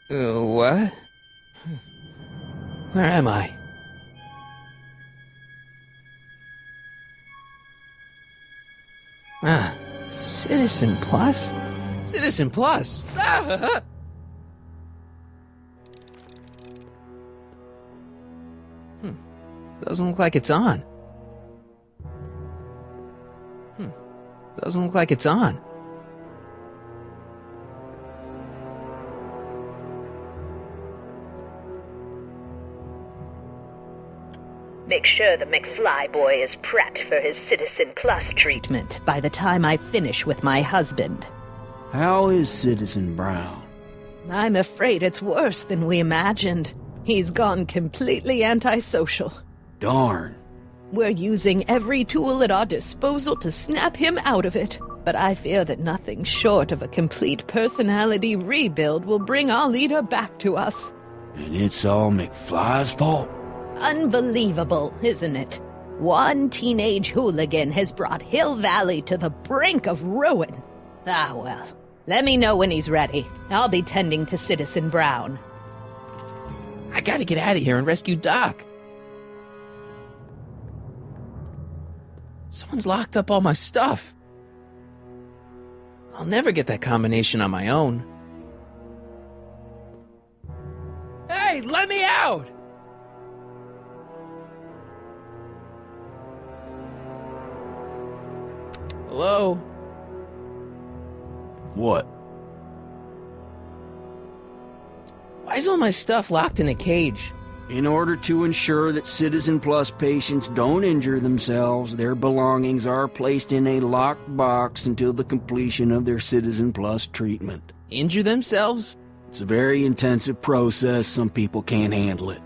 What? Where am I? Ah, Citizen Plus? Citizen Plus! Ah! Doesn't look like it's on. Doesn't look like it's on. Make sure the McFly boy is prepped for his Citizen Plus treatment by the time I finish with my husband. How is Citizen Brown? I'm afraid it's worse than we imagined. He's gone completely antisocial. Darn. We're using every tool at our disposal to snap him out of it. But I fear that nothing short of a complete personality rebuild will bring our leader back to us. And it's all McFly's fault? Unbelievable, isn't it? One teenage hooligan has brought Hill Valley to the brink of ruin. Ah, well. Let me know when he's ready. I'll be tending to Citizen Brown. I gotta get out of here and rescue Doc. Someone's locked up all my stuff. I'll never get that combination on my own. Hey, let me out! Hello? What? Why is all my stuff locked in a cage? In order to ensure that Citizen Plus patients don't injure themselves, their belongings are placed in a locked box until the completion of their Citizen Plus treatment. Injure themselves? It's a very intensive process. Some people can't handle it.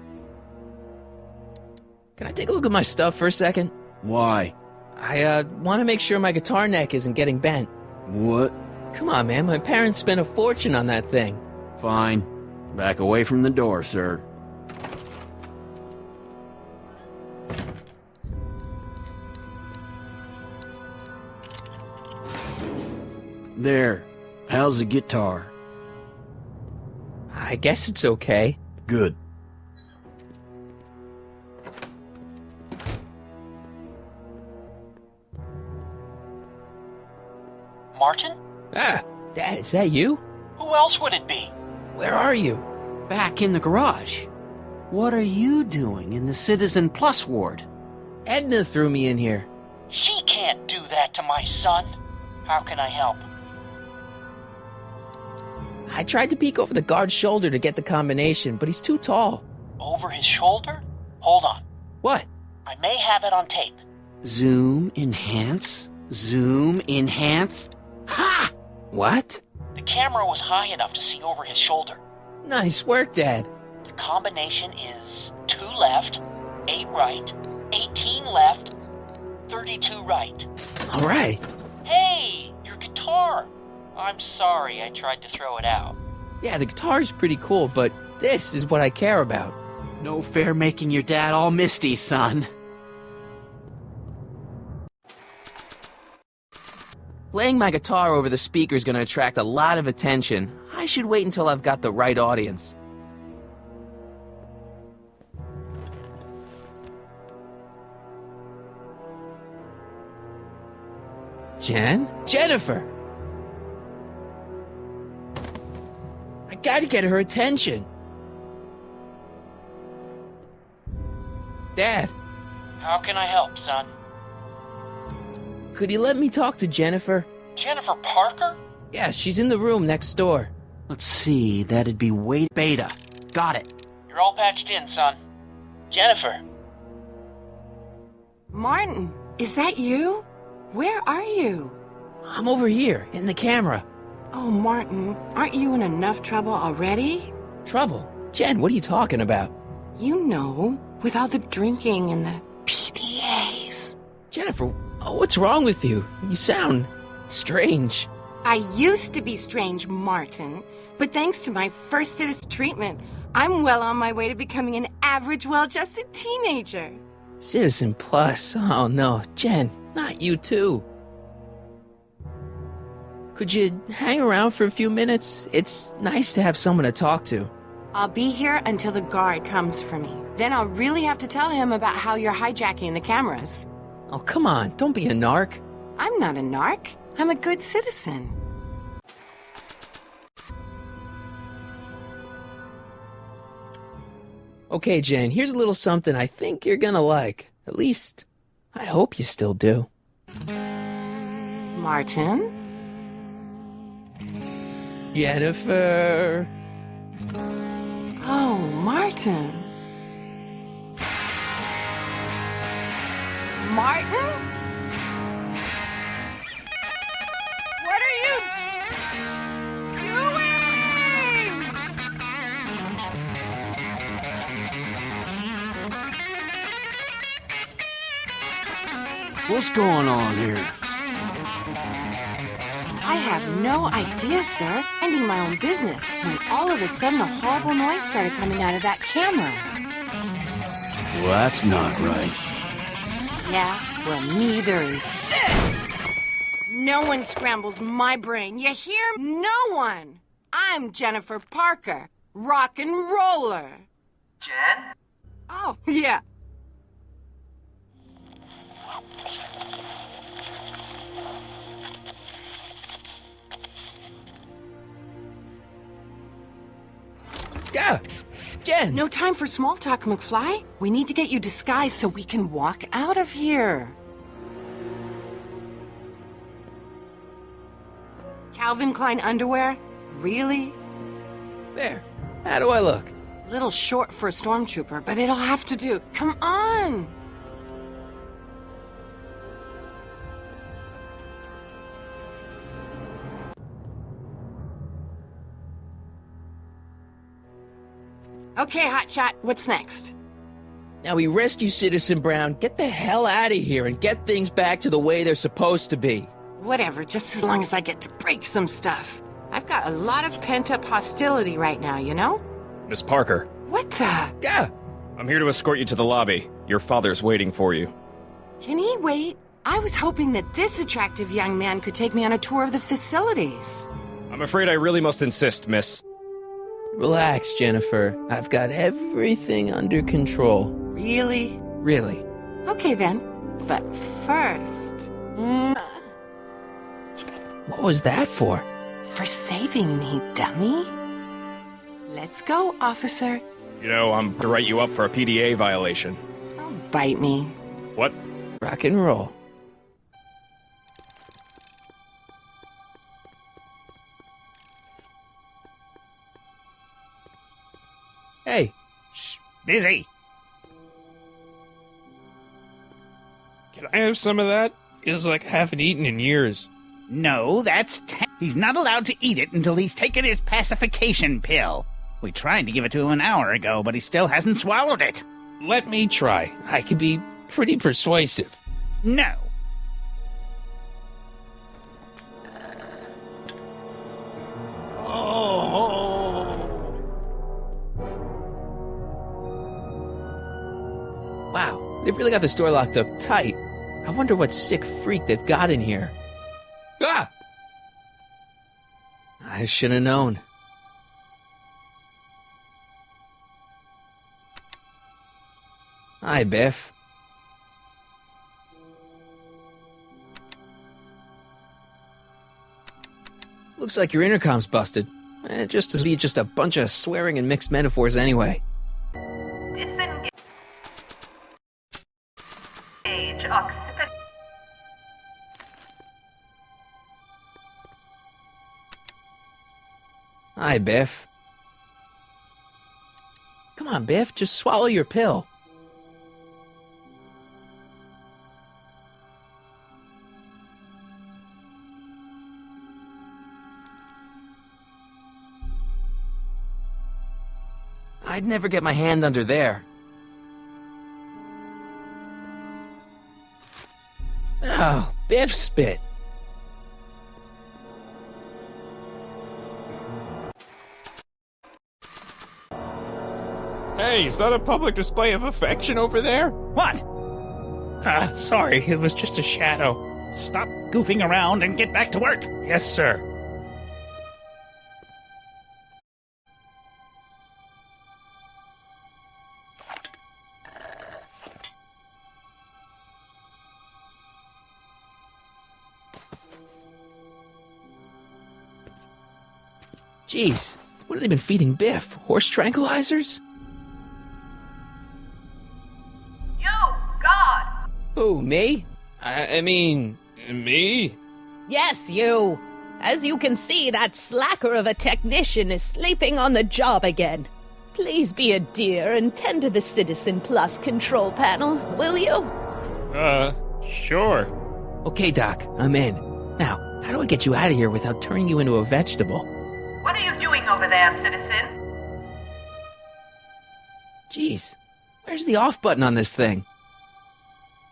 Can I take a look at my stuff for a second? Why? I want to make sure my guitar neck isn't getting bent. What? Come on, man. My parents spent a fortune on that thing. Fine. Back away from the door, sir. There. How's the guitar? I guess it's okay. Good. Martin? Ah, Dad, is that you? Who else would it be? Where are you? Back in the garage. What are you doing in the Citizen Plus ward? Edna threw me in here. She can't do that to my son. How can I help? I tried to peek over the guard's shoulder to get the combination, but he's too tall. Over his shoulder? Hold on. What? I may have it on tape. Zoom, enhance, zoom, enhance. Ha! What? The camera was high enough to see over his shoulder. Nice work, Dad. The combination is 2 left, 8 right, 18 left, 32 right. All right. Hey, your guitar! I'm sorry I tried to throw it out. Yeah, the guitar's pretty cool, but this is what I care about. No fair making your dad all misty, son. Playing my guitar over the speaker's gonna attract a lot of attention. I should wait until I've got the right audience. Jennifer! I gotta get her attention. Dad, How can I help, son? could you let me talk to Jennifer? Jennifer Parker? Yeah, she's in the room next door. Let's see, that'd be Wait Beta. Got it. You're all patched in, son. Jennifer. Martin, is that you? Where are you? I'm over here, in the camera. Oh, Martin, aren't you in enough trouble already? Trouble? Jen, what are you talking about? You know, with all the drinking and the PDAs. Jennifer, what's wrong with you? You sound strange. I used to be strange, Martin, but thanks to my first citizen treatment, I'm well on my way to becoming an average, well-adjusted teenager. Citizen Plus? Oh no, Jen, not you too. Could you hang around for a few minutes? It's nice to have someone to talk to. I'll be here until the guard comes for me. Then I'll really have to tell him about how you're hijacking the cameras. Oh, come on, don't be a narc. I'm not a narc. I'm a good citizen. Okay, Jen, here's a little something I think you're gonna like. At least, I hope you still do. Martin? Jennifer. Oh, Martin. Martin? What are you doing? What's going on here? I have no idea, sir. Minding my own business when all of a sudden a horrible noise started coming out of that camera. Well, that's not right. Yeah, well, neither is this. No one scrambles my brain. You hear? No one. I'm Jennifer Parker, rock and roller. Jen? Oh, yeah. Yeah, Jen. No time for small talk, McFly. We need to get you disguised so we can walk out of here. Calvin Klein underwear? Really? There. How do I look? Little short for a stormtrooper, but it'll have to do. Come on! Okay, Hotshot, what's next? Now we rescue Citizen Brown, get the hell out of here, and get things back to the way they're supposed to be. Whatever, just as long as I get to break some stuff. I've got a lot of pent-up hostility right now, you know? Miss Parker, What the? Yeah. I'm here to escort you to the lobby. Your father's waiting for you. Can he wait? I was hoping that this attractive young man could take me on a tour of the facilities. I'm afraid I really must insist, miss. Relax, Jennifer. I've got everything under control. Really? Really. Okay then. But first... What was that for? For saving me, dummy. Let's go, officer. You know, I'm to write you up for a PDA violation. Oh, bite me. What? Rock and roll. Hey. Shh, busy. Can I have some of that? Feels like I haven't eaten in years. No, that's he's not allowed to eat it until he's taken his pacification pill. We tried to give it to him an hour ago, but he still hasn't swallowed it. Let me try. I can be pretty persuasive. No. Wow, they've really got the store locked up tight. I wonder what sick freak they've got in here. Ah! I should have known. Hi, Biff. Looks like your intercom's busted. Just to be just a bunch of swearing and mixed metaphors anyway. Disengage occiput. Hi, Biff. Come on, Biff, just swallow your pill. I'd never get my hand under there. Oh, Biff spit. Hey, is that a public display of affection over there? What? Sorry, it was just a shadow. Stop goofing around and get back to work. Yes, sir. Jeez, what have they been feeding Biff? Horse tranquilizers? You, God! Who, me? I mean, me? Yes, you. As you can see, that slacker of a technician is sleeping on the job again. Please be a dear and tend to the Citizen Plus control panel, will you? Sure. Okay, Doc, I'm in. Now, how do I get you out of here without turning you into a vegetable? What are you doing over there, citizen? Jeez, where's the off button on this thing?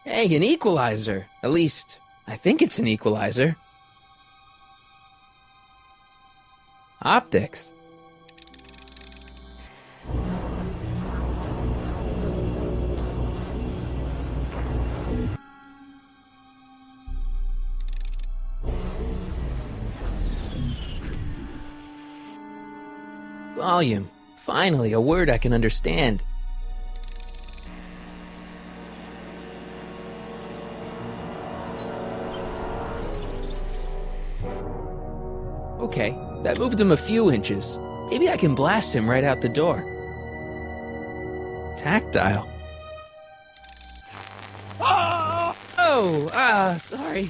Hey, an equalizer. At least, I think it's an equalizer. Optics. Volume. Finally, a word I can understand. Okay, that moved him a few inches. Maybe I can blast him right out the door. Tactile. Oh, sorry.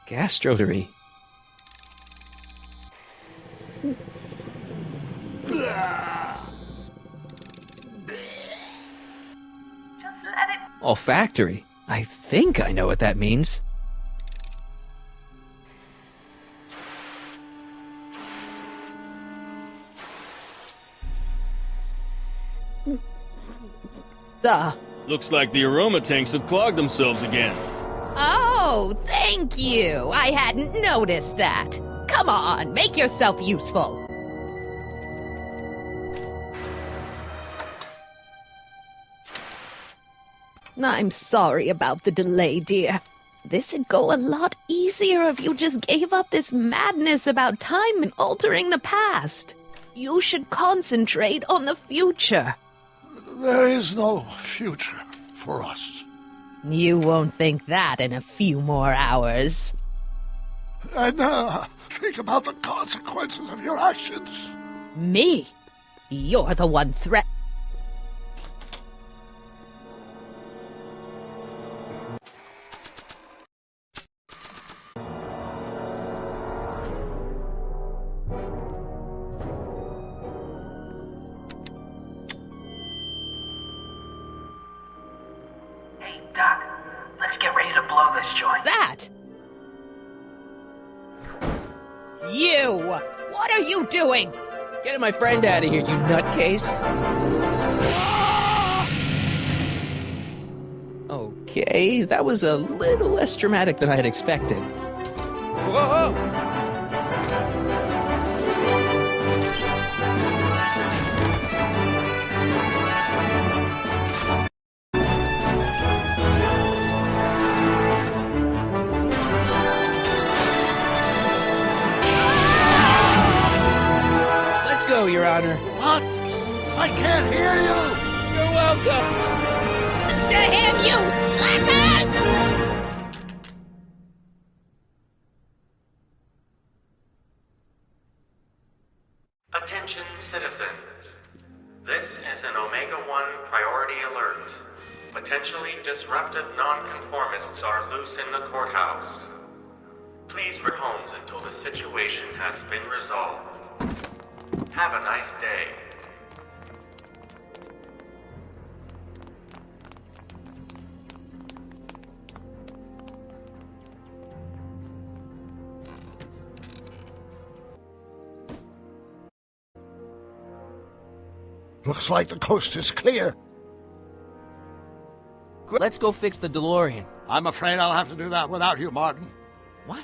Gastrotomy. Just let it... Olfactory. I think I know what that means. Looks like the aroma tanks have clogged themselves again. Oh, thank you. I hadn't noticed that. Come on, make yourself useful. I'm sorry about the delay, dear. This'd go a lot easier if you just gave up this madness about time and altering the past. You should concentrate on the future. There is no future for us. You won't think that in a few more hours. And think about the consequences of your actions. Me? You're the one threat. Hey, Doc, let's get ready to blow this joint. That! You! What are you doing? Get my friend out of here, you nutcase. Okay, that was a little less dramatic than I had expected. Whoa! Let's go, Your Honor. What? I can't hear you! You're welcome! To him, you slackers! Attention citizens. This is an Omega-1 priority alert. Potentially disruptive nonconformists are loose in the courthouse. Please return homes until the situation has been resolved. Have a nice day. Looks like the coast is clear. Let's go fix the DeLorean. I'm afraid I'll have to do that without you, Martin. What?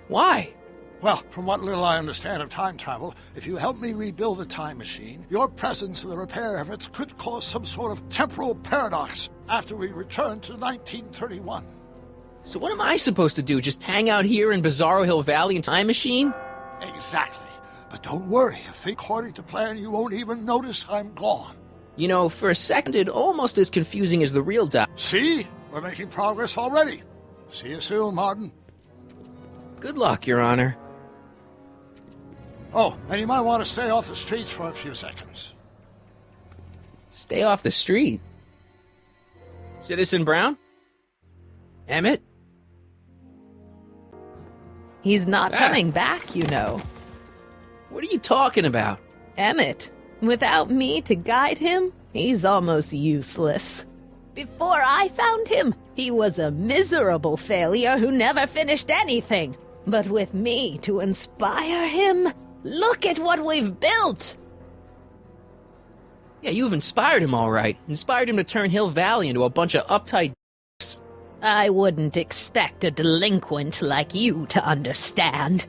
Why? Well, from what little I understand of time travel, if you help me rebuild the time machine, your presence in the repair efforts could cause some sort of temporal paradox after we return to 1931. So what am I supposed to do? Just hang out here in Bizarro Hill Valley in Time Machine? Exactly. But don't worry, if according to plan, you won't even notice I'm gone. You know, for a second, it almost as confusing as the real Doc. See? We're making progress already. See you soon, Martin. Good luck, Your Honor. Oh, and you might want to stay off the streets for a few seconds. Stay off the street. Citizen Brown? Emmett? He's not coming back, you know. What are you talking about? Emmett, without me to guide him, he's almost useless. Before I found him, he was a miserable failure who never finished anything. But with me to inspire him, look at what we've built! Yeah, you've inspired him all right. Inspired him to turn Hill Valley into a bunch of uptight d***s. I wouldn't expect a delinquent like you to understand.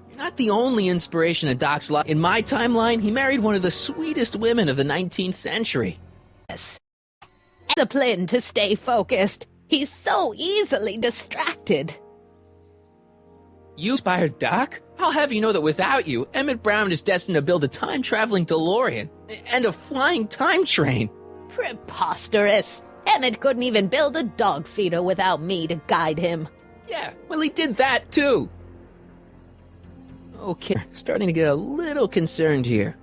You're not the only inspiration of Doc's life. In my timeline, he married one of the sweetest women of the 19th century. Yes. Discipline to stay focused. He's so easily distracted. You inspired Doc? I'll have you know that without you, Emmett Brown is destined to build a time-traveling DeLorean and a flying time train. Preposterous. Emmett couldn't even build a dog feeder without me to guide him. Yeah, well, he did that, too. Okay, starting to get a little concerned here.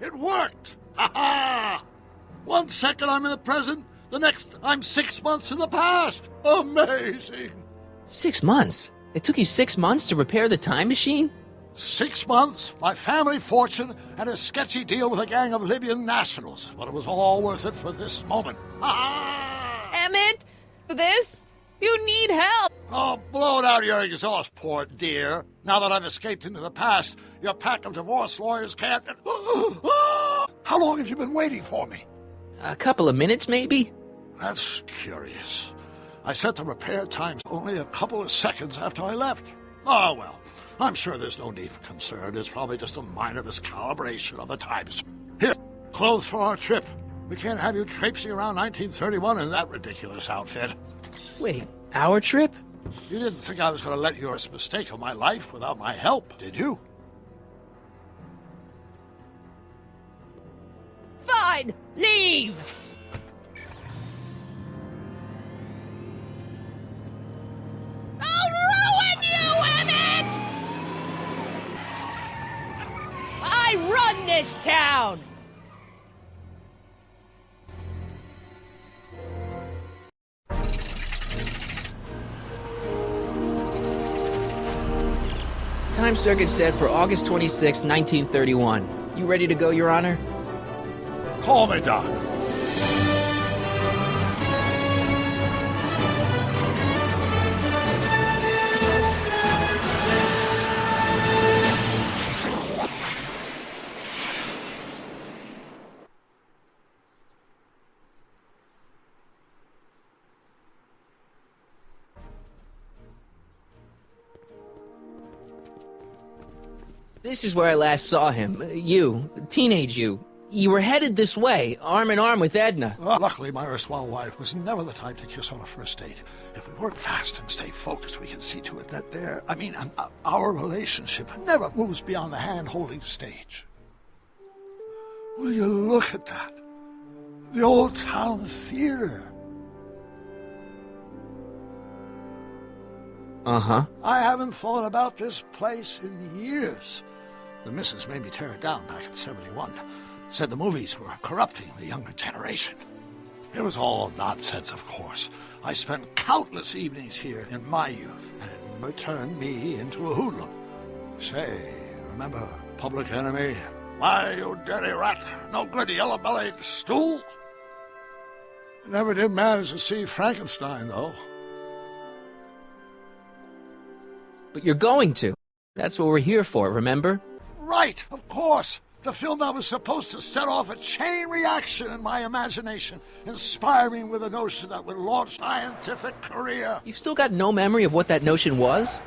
It worked! Ha ha! 1 second I'm in the present, the next I'm 6 months in the past! Amazing! 6 months? It took you 6 months to repair the time machine? 6 months, my family fortune, and a sketchy deal with a gang of Libyan nationals. But it was all worth it for this moment. Ha ha! Emmett, this? You need help! Oh, blow it out of your exhaust, poor dear. Now that I've escaped into the past, your pack of divorce lawyers can't... How long have you been waiting for me? A couple of minutes, maybe? That's curious. I set the repair times only a couple of seconds after I left. Oh, well, I'm sure there's no need for concern. It's probably just a minor miscalibration of the times. Here, clothes for our trip. We can't have you traipsing around 1931 in that ridiculous outfit. Wait, our trip? You didn't think I was going to let yours mistake of my life without my help, did you? Fine, leave! I'll ruin you, Emmett! I run this town! Time circuit set for August 26, 1931. You ready to go, Your Honor? Call me, Doc. This is where I last saw him. You, teenage you. You were headed this way, arm in arm with Edna. Luckily, my erstwhile wife was never the type to kiss on a first date. If we work fast and stay focused, we can see to it that our relationship never moves beyond the hand-holding stage. Will you look at that? The Old Town Theater. Uh-huh. I haven't thought about this place in years. The missus made me tear it down back in '71. Said the movies were corrupting the younger generation. It was all nonsense, of course. I spent countless evenings here in my youth, and it turned me into a hoodlum. Say, remember Public Enemy? Why, you dirty rat, no good yellow-bellied stool? I never did manage to see Frankenstein, though. But you're going to. That's what we're here for, remember? Right, of course. The film that was supposed to set off a chain reaction in my imagination, inspire me with a notion that would launch a scientific career. You've still got no memory of what that notion was?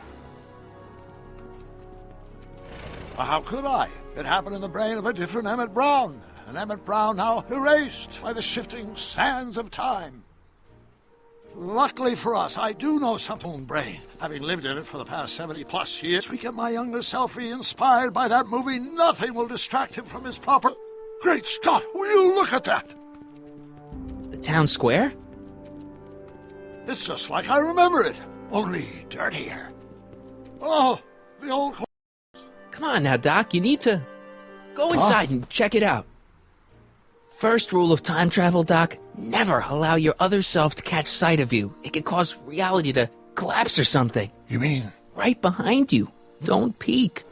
Well, how could I? It happened in the brain of a different Emmett Brown. An Emmett Brown now erased by the shifting sands of time. Luckily for us, I do know something, brain. Having lived in it for the past 70-plus years, we get my younger self re-inspired by that movie. Nothing will distract him from his proper... Great Scott, will you look at that? The town square? It's just like I remember it, only dirtier. Oh, the old... Come on now, Doc, you need to go inside and check it out. First rule of time travel, Doc, never allow your other self to catch sight of you. It could cause reality to collapse or something. You mean? Right behind you. Don't peek.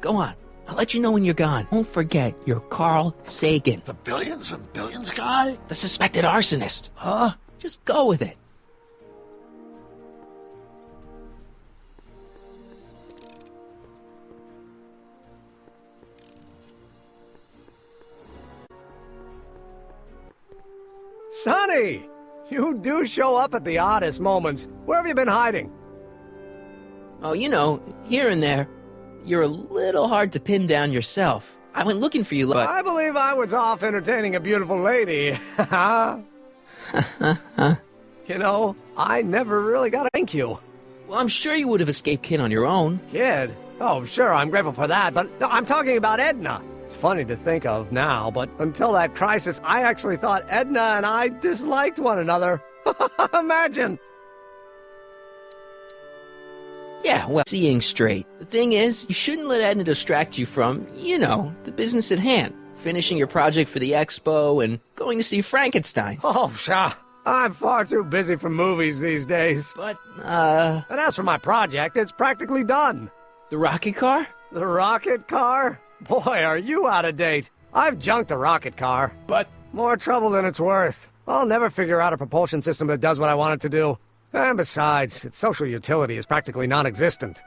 Go on. I'll let you know when you're gone. Don't forget, you're Carl Sagan. The billions and billions guy? The suspected arsonist. Huh? Just go with it. Sonny! You do show up at the oddest moments. Where have you been hiding? Oh, you know, here and there. You're a little hard to pin down yourself. I went looking for you, but... I believe I was off entertaining a beautiful lady. You know, I never really got to thank you. Well, I'm sure you would have escaped Kid on your own. Kid? Oh, sure, I'm grateful for that, but no, I'm talking about Edna. It's funny to think of now, but until that crisis, I actually thought Edna and I disliked one another. Imagine! Yeah, well, seeing straight. The thing is, you shouldn't let Edna distract you from, you know, the business at hand. Finishing your project for the expo and going to see Frankenstein. Oh, sure. I'm far too busy for movies these days. But, And as for my project, it's practically done. The rocket car? The rocket car? Boy, are you out of date. I've junked the rocket car. But... More trouble than it's worth. I'll never figure out a propulsion system that does what I want it to do. And besides, its social utility is practically non-existent.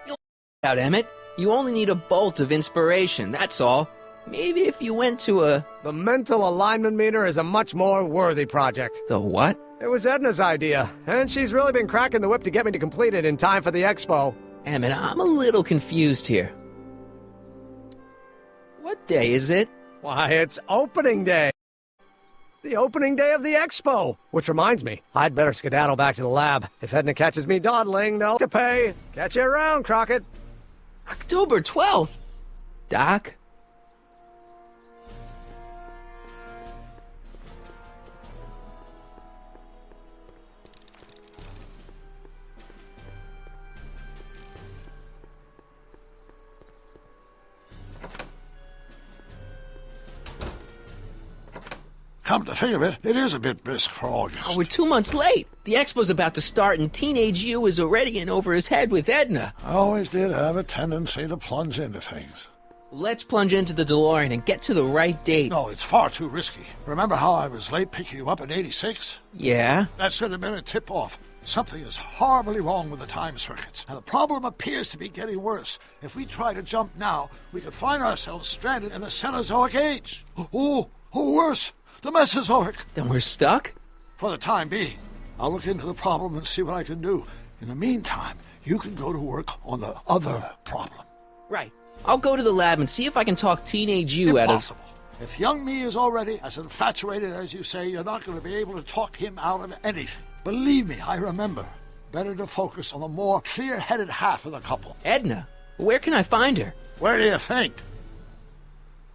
You'll out, Emmett. You only need a bolt of inspiration, that's all. Maybe if you went to a... The mental alignment meter is a much more worthy project. The what? It was Edna's idea, and she's really been cracking the whip to get me to complete it in time for the expo. Emmett, I'm a little confused here. What day is it? Why, it's opening day. The opening day of the expo. Which reminds me, I'd better skedaddle back to the lab. If Edna catches me dawdling, they'll have to pay. Catch you around, Crockett. October 12th? Doc? Come to think of it, it is a bit brisk for August. Oh, we're 2 months late. The expo's about to start and teenage you is already in over his head with Edna. I always did have a tendency to plunge into things. Let's plunge into the DeLorean and get to the right date. No, it's far too risky. Remember how I was late picking you up in '86? Yeah? That should have been a tip-off. Something is horribly wrong with the time circuits, and the problem appears to be getting worse. If we try to jump now, we could find ourselves stranded in the Cenozoic age. Oh, worse, the Mesozoic. Then we're stuck? For the time being. I'll look into the problem and see what I can do. In the meantime, you can go to work on the other problem. Right. I'll go to the lab and see if I can talk teenage you out of... Impossible. If young me is already as infatuated as you say, you're not going to be able to talk him out of anything. Believe me, I remember. Better to focus on the more clear-headed half of the couple. Edna? Where can I find her? Where do you think?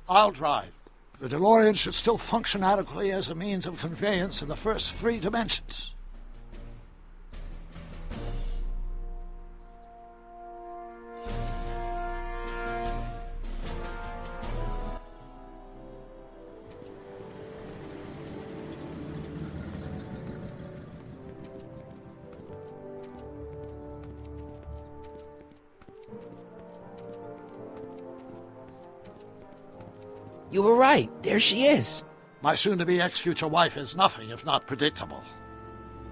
I'll drive. The DeLorean should still function adequately as a means of conveyance in the first 3 dimensions. You were right. There she is. My soon-to-be ex-future wife is nothing if not predictable.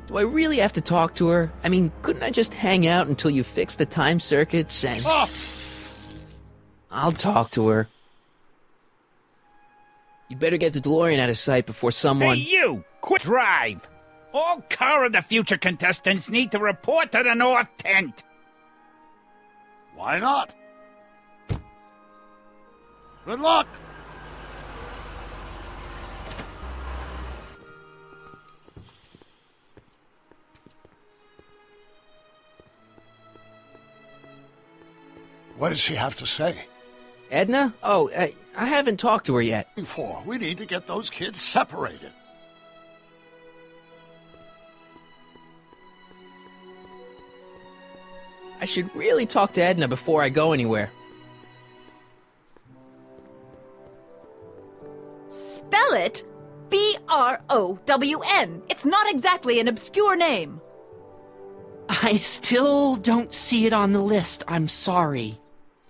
Do I really have to talk to her? I mean, couldn't I just hang out until you fix the time circuits and... Oh! I'll talk to her. You'd better get the DeLorean out of sight before someone... Hey, you! Quick drive! All Car of the Future contestants need to report to the North Tent. Why not? Good luck! What does she have to say? Edna? Oh, I haven't talked to her yet. Before, we need to get those kids separated. I should really talk to Edna before I go anywhere. Spell it B-R-O-W-N. It's not exactly an obscure name. I still don't see it on the list. I'm sorry.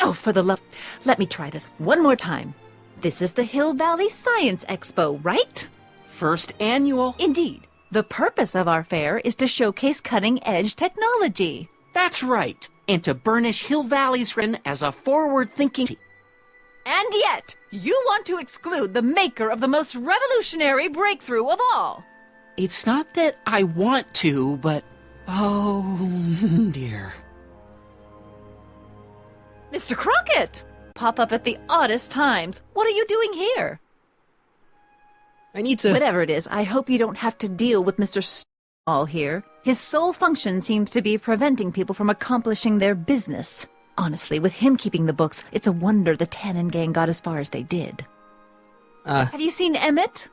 Oh, for the love... Let me try this one more time. This is the Hill Valley Science Expo, right? First annual. Indeed. The purpose of our fair is to showcase cutting-edge technology. That's right. And to burnish Hill Valley's written as a forward-thinking... And yet, you want to exclude the maker of the most revolutionary breakthrough of all. It's not that I want to, but... Oh, dear. Mr. Crockett! Pop up at the oddest times. What are you doing here? I need to... Whatever it is, I hope you don't have to deal with Mr. All here. His sole function seems to be preventing people from accomplishing their business. Honestly, with him keeping the books, it's a wonder the Tannen gang got as far as they did. Have you seen Emmett?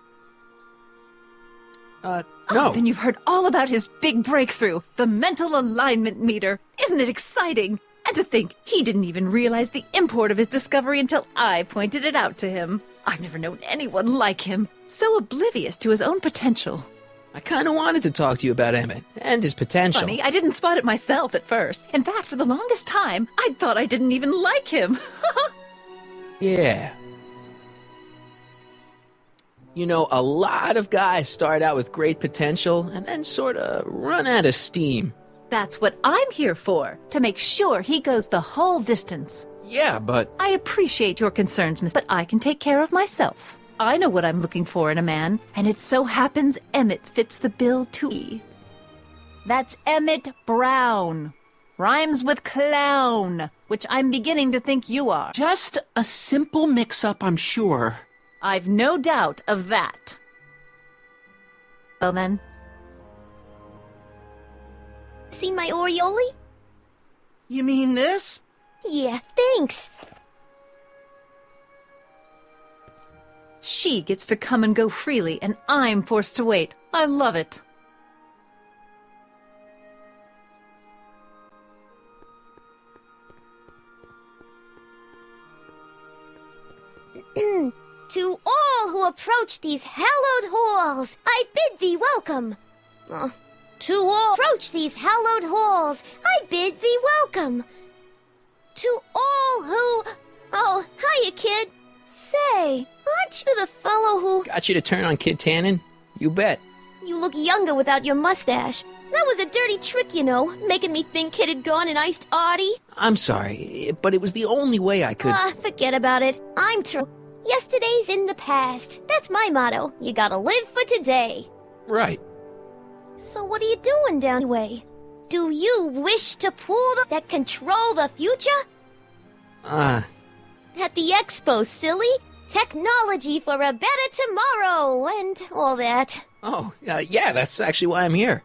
No. Oh, then you've heard all about his big breakthrough, the mental alignment meter. Isn't it exciting? And to think, he didn't even realize the import of his discovery until I pointed it out to him. I've never known anyone like him, so oblivious to his own potential. I kind of wanted to talk to you about Emmett and his potential. Funny, I didn't spot it myself at first. In fact, for the longest time, I thought I didn't even like him. Yeah. You know, a lot of guys start out with great potential and then sort of run out of steam. That's what I'm here for, to make sure he goes the whole distance. Yeah, but... I appreciate your concerns, miss, but I can take care of myself. I know what I'm looking for in a man, and it so happens Emmett fits the bill to me. That's Emmett Brown. Rhymes with clown, which I'm beginning to think you are. Just a simple mix-up, I'm sure. I've no doubt of that. Well then. Seen my Oriole? You mean this? Yeah, thanks. She gets to come and go freely, and I'm forced to wait. I love it. To all who approach these hallowed halls, I bid thee welcome. To all approach these hallowed halls, I bid thee welcome. To all who... Oh, hiya, kid. Say, aren't you the fellow who... Got you to turn on Kid Tannen? You bet. You look younger without your mustache. That was a dirty trick, you know, making me think Kid had gone and iced Artie. I'm sorry, but it was the only way I could... Forget about it. I'm true. Yesterday's in the past. That's my motto. You gotta live for today. Right. So what are you doing down the way? Do you wish to pull the that control the future? At the expo, silly. Technology for a better tomorrow, and all that. Oh, yeah, that's actually why I'm here.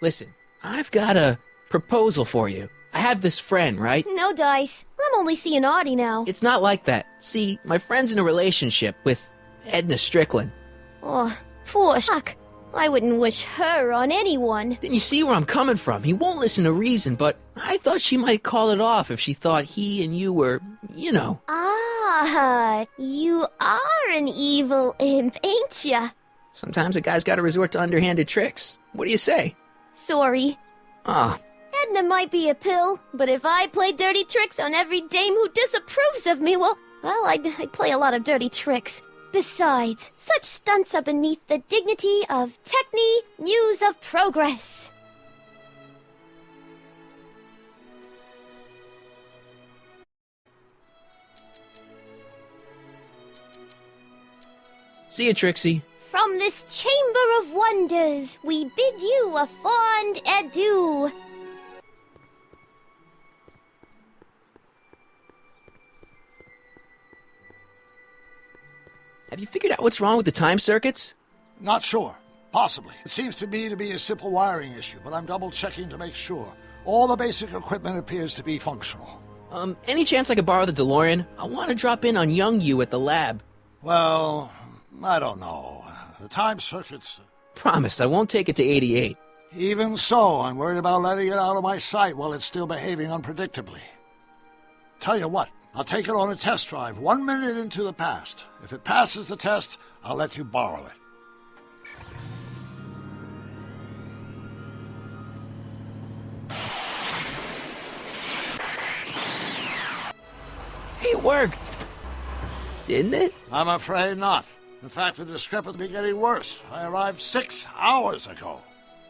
Listen, I've got a proposal for you. I have this friend, right? No dice. I'm only seeing Artie now. It's not like that. See, my friend's in a relationship with Edna Strickland. Oh, poor shuck. I wouldn't wish her on anyone. Then you see where I'm coming from. He won't listen to reason, but I thought she might call it off if she thought he and you were, you know. Ah, you are an evil imp, ain't ya? Sometimes a guy's gotta resort to underhanded tricks. What do you say? Sorry. Ah. Edna might be a pill, but if I play dirty tricks on every dame who disapproves of me, well, I'd play a lot of dirty tricks. Besides, such stunts are beneath the dignity of Techne, Muse of Progress. See you, Trixie. From this chamber of wonders, we bid you a fond adieu. Have you figured out what's wrong with the time circuits? Not sure. Possibly. It seems to me to be a simple wiring issue, but I'm double-checking to make sure. All the basic equipment appears to be functional. Any chance I could borrow the DeLorean? I want to drop in on young you at the lab. Well, I don't know. The time circuits... Promise, I won't take it to 88. Even so, I'm worried about letting it out of my sight while it's still behaving unpredictably. Tell you what, I'll take it on a test drive 1 minute into the past. If it passes the test, I'll let you borrow it. It worked! Didn't it? I'm afraid not. In fact, the discrepancy is getting worse. I arrived 6 hours ago.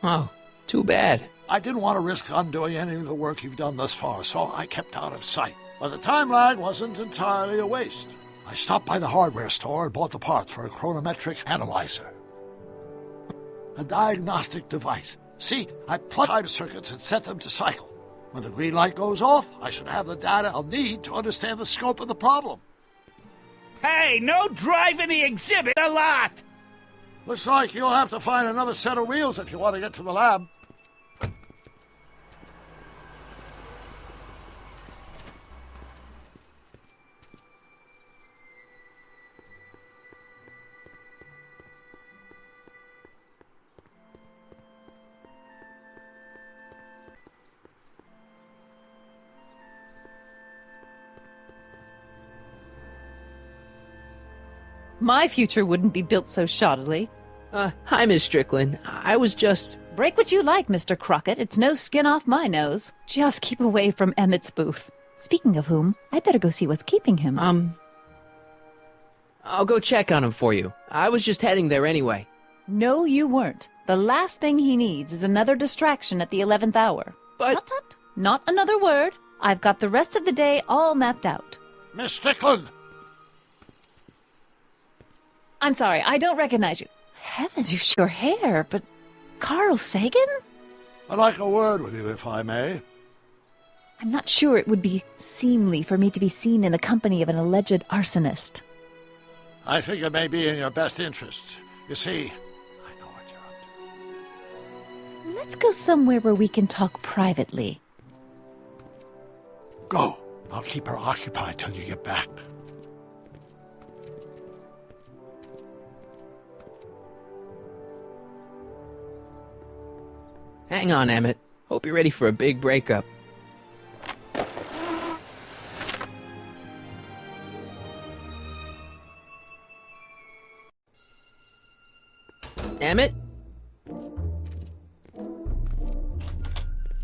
Oh, too bad. I didn't want to risk undoing any of the work you've done thus far, so I kept out of sight. But the time lag wasn't entirely a waste. I stopped by the hardware store and bought the parts for a chronometric analyzer. A diagnostic device. See, I plug time circuits and set them to cycle. When the green light goes off, I should have the data I'll need to understand the scope of the problem. Hey, no driving the exhibit a lot! Looks like you'll have to find another set of wheels if you want to get to the lab. My future wouldn't be built so shoddily. Hi, Miss Strickland. I was just... Break what you like, Mr. Crockett. It's no skin off my nose. Just keep away from Emmett's booth. Speaking of whom, I'd better go see what's keeping him. I'll go check on him for you. I was just heading there anyway. No, you weren't. The last thing he needs is another distraction at the 11th hour. But... Tut, tut. Not another word. I've got the rest of the day all mapped out. Miss Strickland! I'm sorry, I don't recognize you. Heavens, you've your hair, but... Carl Sagan? I'd like a word with you, if I may. I'm not sure it would be seemly for me to be seen in the company of an alleged arsonist. I think it may be in your best interest. You see, I know what you're up to. Let's go somewhere where we can talk privately. Go. I'll keep her occupied till you get back. Hang on, Emmett. Hope you're ready for a big breakup. Emmett?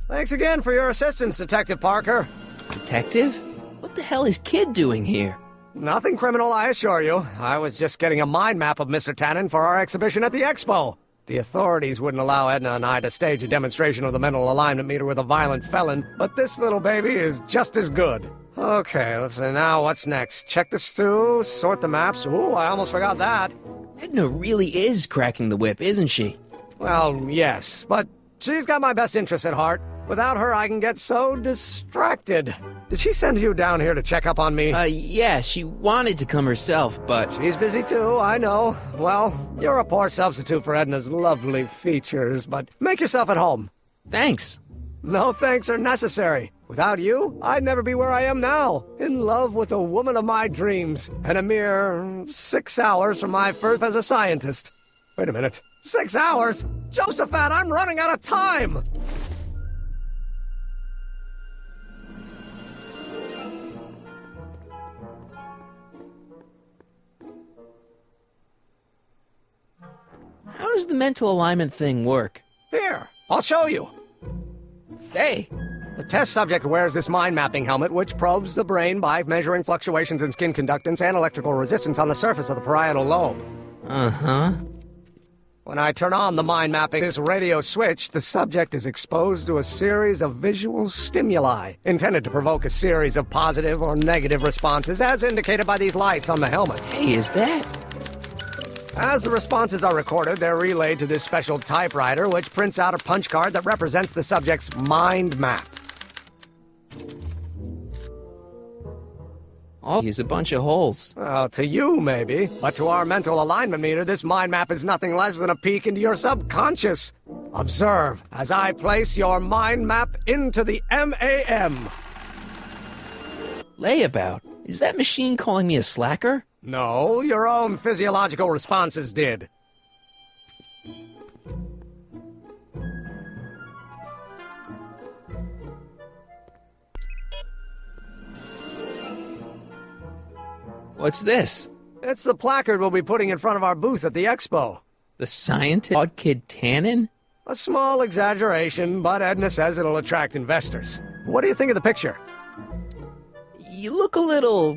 Thanks again for your assistance, Detective Parker. Detective? What the hell is Kid doing here? Nothing criminal, I assure you. I was just getting a mind map of Mr. Tannen for our exhibition at the Expo. The authorities wouldn't allow Edna and I to stage a demonstration of the mental alignment meter with a violent felon, but this little baby is just as good. Okay, let's see now what's next. Check the stew, sort the maps. Ooh, I almost forgot that. Edna really is cracking the whip, isn't she? Well, yes, but she's got my best interests at heart. Without her, I can get so distracted. Did she send you down here to check up on me? Yeah, she wanted to come herself, but... She's busy too, I know. Well, you're a poor substitute for Edna's lovely features, but make yourself at home. Thanks. No thanks are necessary. Without you, I'd never be where I am now, in love with the woman of my dreams, and a mere 6 hours from my first as a scientist. Wait a minute. 6 hours? Josephat, I'm running out of time! How does the mental alignment thing work? Here, I'll show you. Hey! The test subject wears this mind mapping helmet, which probes the brain by measuring fluctuations in skin conductance and electrical resistance on the surface of the parietal lobe. Uh-huh. When I turn on the mind mapping this radio switch, the subject is exposed to a series of visual stimuli, intended to provoke a series of positive or negative responses, as indicated by these lights on the helmet. Hey, is that... As the responses are recorded, they're relayed to this special typewriter, which prints out a punch card that represents the subject's mind map. All is a bunch of holes. Well, to you, maybe. But to our mental alignment meter, this mind map is nothing less than a peek into your subconscious. Observe as I place your mind map into the MAM. Layabout? Is that machine calling me a slacker? No, your own physiological responses did. What's this? It's the placard we'll be putting in front of our booth at the expo. The scientist odd kid Tannen? A small exaggeration, but Edna says it'll attract investors. What do you think of the picture? You look a little...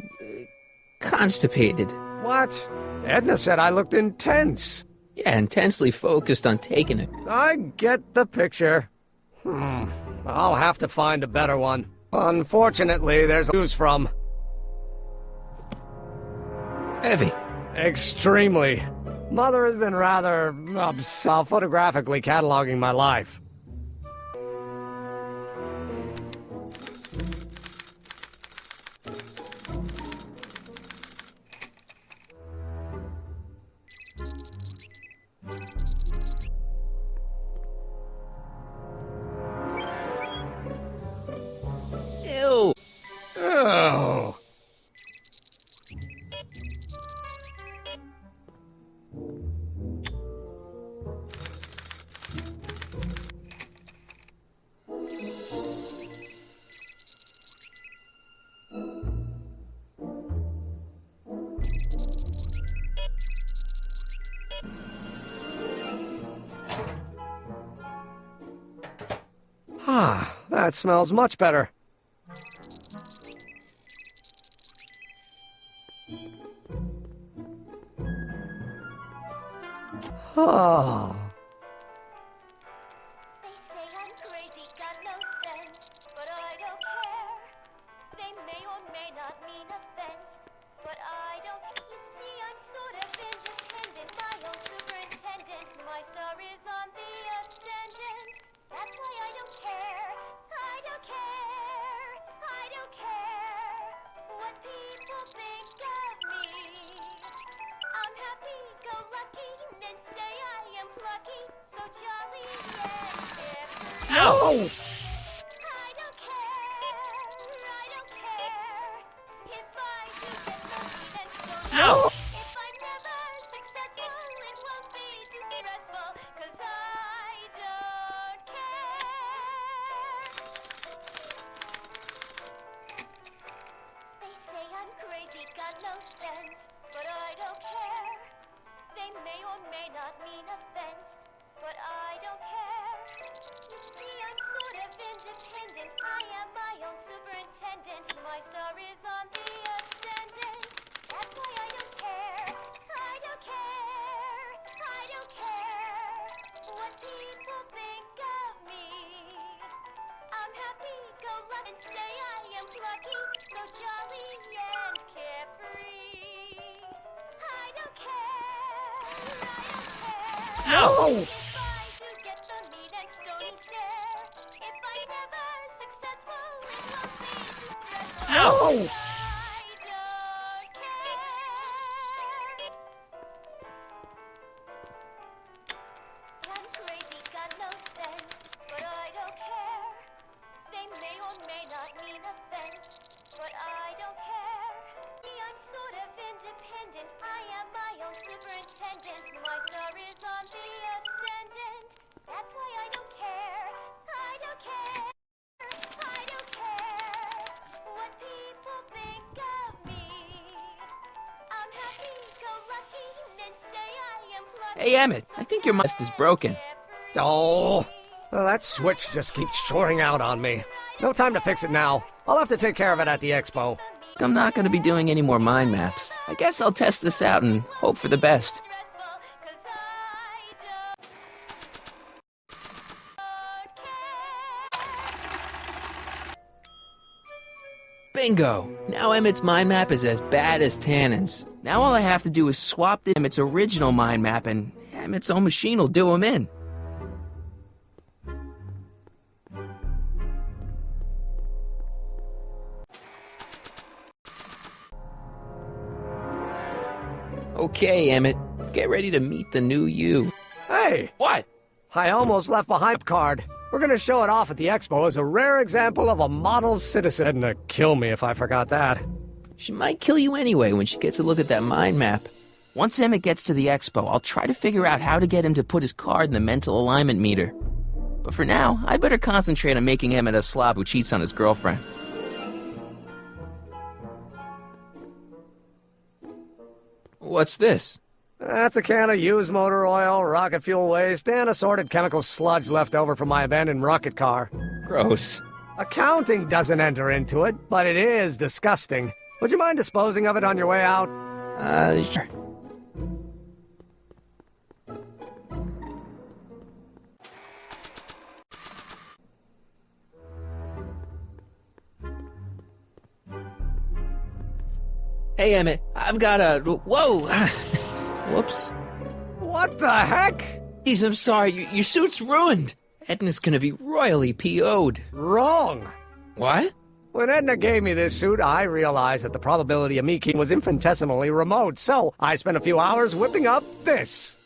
constipated. What? Edna said I looked intense. Yeah, intensely focused on taking it. I get the picture. I'll have to find a better one. Unfortunately, there's news from... Heavy. Extremely. Mother has been rather, photographically cataloging my life. Ew. Oh. Ah, that smells much better. Oh. They say I'm crazy, got no sense, but I don't care. They may or may not mean offense, but I don't. You see, I'm sort of independent, my own superintendent. My star is on the ascendant. That's why I don't care. I don't care. I don't care what people think of me. I'm happy-go-lucky, and say I am plucky, so jolly and carefree. Ow! I don't care. I don't care if I do get lucky, then so. Ow! If I'm never successful, it won't be too stressful, 'cause I don't care. They say I'm crazy, got no sense, but I don't care. They may or may not mean offense, but I don't care. You see, I'm sort of independent. I am my own superintendent. My star is on the ascendant. That's why I don't care. I don't care. I don't care what people think of me. I'm happy-go-lucky, and say I am lucky, so jolly and carefree. I don't care. I don't care. Ow! If I do get the meat and stony stare, if I'm never successful, it won't be too stressful. Ow! I don't care. I'm crazy, got no sense, but I don't care. They may or may not mean offense, but I don't care. See, I'm sort of independent. I am my own superintendent. My star is on the ascendant. That's why I don't care. I don't care. I don't care what people think of me. I'm happy-go-lucky, and say I am plucky. Hey, Emmett, I think your must is broken. Oh. Well, that switch just keeps shoring out on me. No time to fix it now. I'll have to take care of it at the expo. I'm not going to be doing any more mind maps. I guess I'll test this out and hope for the best. Bingo! Now Emmett's mind map is as bad as Tannen's. Now all I have to do is swap Emmett's original mind map and Emmett's own machine will do him in. Okay, Emmett. Get ready to meet the new you. Hey! What? I almost left the hype card. We're gonna show it off at the expo as a rare example of a model citizen. Edna, kill me if I forgot that. She might kill you anyway when she gets a look at that mind map. Once Emmett gets to the expo, I'll try to figure out how to get him to put his card in the mental alignment meter. But for now, I better concentrate on making Emmett a slob who cheats on his girlfriend. What's this? That's a can of used motor oil, rocket fuel waste, and assorted chemical sludge left over from my abandoned rocket car. Gross. Accounting doesn't enter into it, but it is disgusting. Would you mind disposing of it on your way out? Sure. Hey, Emmett, I've got a... Whoa! Whoops. What the heck? Please, I'm sorry. Your suit's ruined. Edna's gonna be royally PO'd. Wrong. What? When Edna gave me this suit, I realized that the probability of me keeping was infinitesimally remote, so I spent a few hours whipping up this.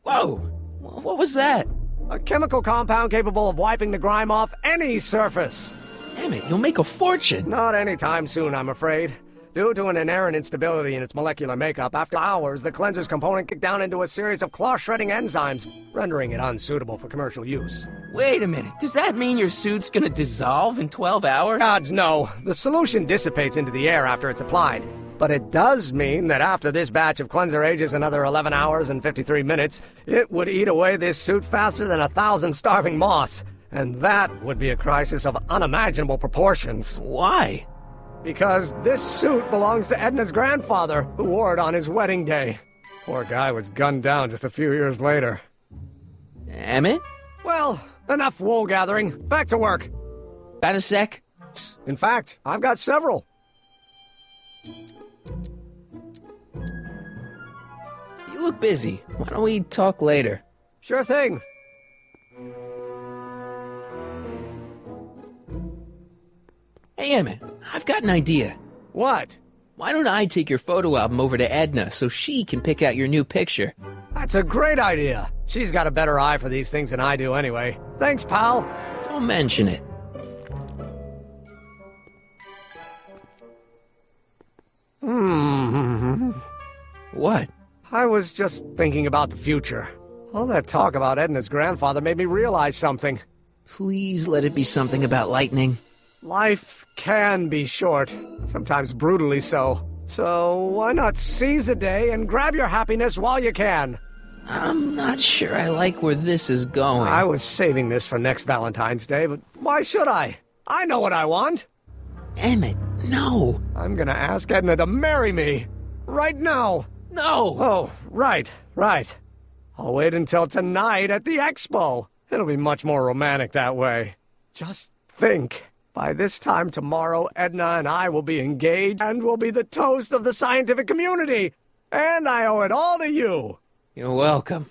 Whoa! What was that? A chemical compound capable of wiping the grime off any surface. Damn it, you'll make a fortune. Not anytime soon, I'm afraid. Due to an inherent instability in its molecular makeup, after hours, the cleanser's component kicked down into a series of claw-shredding enzymes, rendering it unsuitable for commercial use. Wait a minute, does that mean your suit's gonna dissolve in 12 hours? Gods, no. The solution dissipates into the air after it's applied. But it does mean that after this batch of cleanser ages another 11 hours and 53 minutes, it would eat away this suit faster than 1,000 starving moths. And that would be a crisis of unimaginable proportions. Why? Because this suit belongs to Edna's grandfather, who wore it on his wedding day. Poor guy was gunned down just a few years later. Emmett? Well, enough wool gathering. Back to work. Got a sec? In fact, I've got several. You look busy. Why don't we talk later? Sure thing. Hey, Emmett, I've got an idea. What? Why don't I take your photo album over to Edna so she can pick out your new picture? That's a great idea. She's got a better eye for these things than I do anyway. Thanks, pal. Don't mention it. What? I was just thinking about the future. All that talk about Edna's grandfather made me realize something. Please let it be something about lightning. Life can be short, sometimes brutally so. So why not seize the day and grab your happiness while you can? I'm not sure I like where this is going. I was saving this for next Valentine's Day, but why should I? I know what I want. Emmett, no. I'm gonna ask Edna to marry me. Right now. No. Oh, right. I'll wait until tonight at the expo. It'll be much more romantic that way. Just think. By this time tomorrow, Edna and I will be engaged and will be the toast of the scientific community. And I owe it all to you. You're welcome.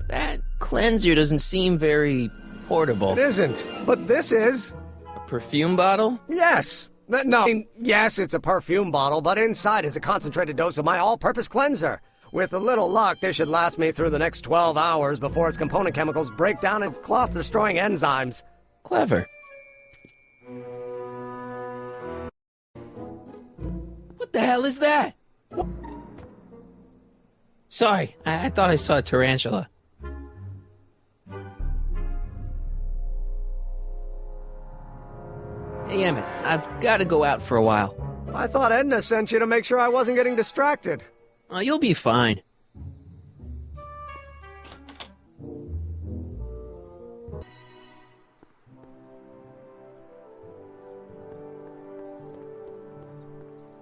That cleanser doesn't seem very portable. It isn't, but this is. A perfume bottle? Yes. No, I mean, yes, it's a perfume bottle, but inside is a concentrated dose of my all-purpose cleanser. With a little luck, this should last me through the next 12 hours before its component chemicals break down into cloth-destroying enzymes. Clever. What the hell is that? What? Sorry, I thought I saw a tarantula. Hey, Emmett, I've got to go out for a while. I thought Edna sent you to make sure I wasn't getting distracted. Oh, you'll be fine.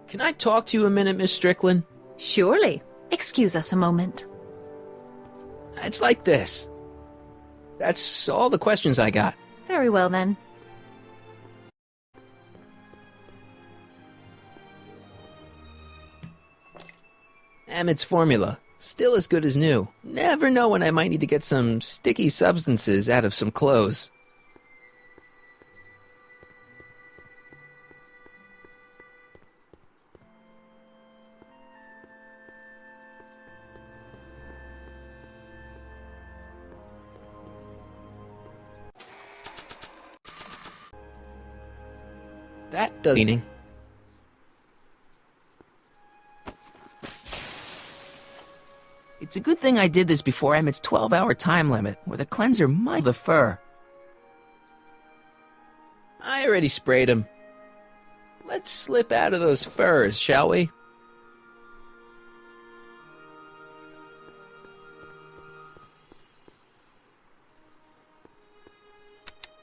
Can I talk to you a minute, Miss Strickland? Surely. Excuse us a moment. It's like this. That's all the questions I got. Very well, then. Emmett's formula. Still as good as new. Never know when I might need to get some sticky substances out of some clothes. That does meaning. It's a good thing I did this before Emmett's 12-hour time limit, or the cleanser might the fur. I already sprayed him. Let's slip out of those furs, shall we?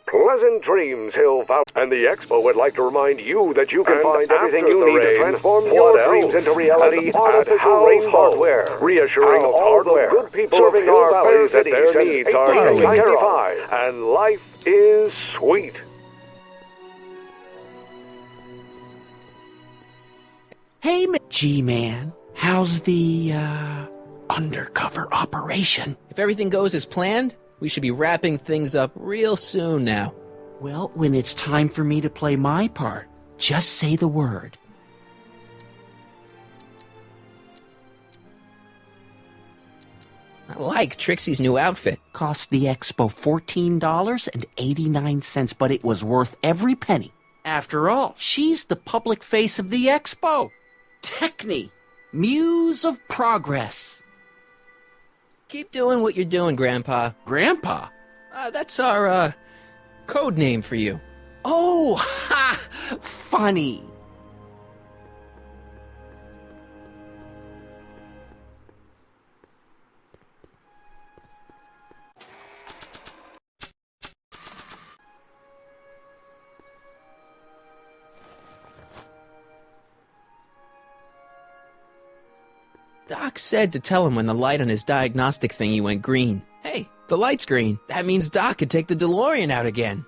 Pleasant dreams, Hill Valley. And the Expo would like to remind you that you can find everything you need to transform your dreams into reality at House Hardware. Reassuring all the good people serving our valleys that their needs are taken care of, and life is sweet. Hey, G-Man, how's the, undercover operation? If everything goes as planned, we should be wrapping things up real soon now. Well, when it's time for me to play my part, just say the word. I like Trixie's new outfit. Cost the Expo $14.89, but it was worth every penny. After all, she's the public face of the Expo. Techne, muse of progress. Keep doing what you're doing, Grandpa. Grandpa? That's our, code name for you. Oh, ha! Funny. Doc said to tell him when the light on his diagnostic thingy went green. Hey, the light's green. That means Doc could take the DeLorean out again.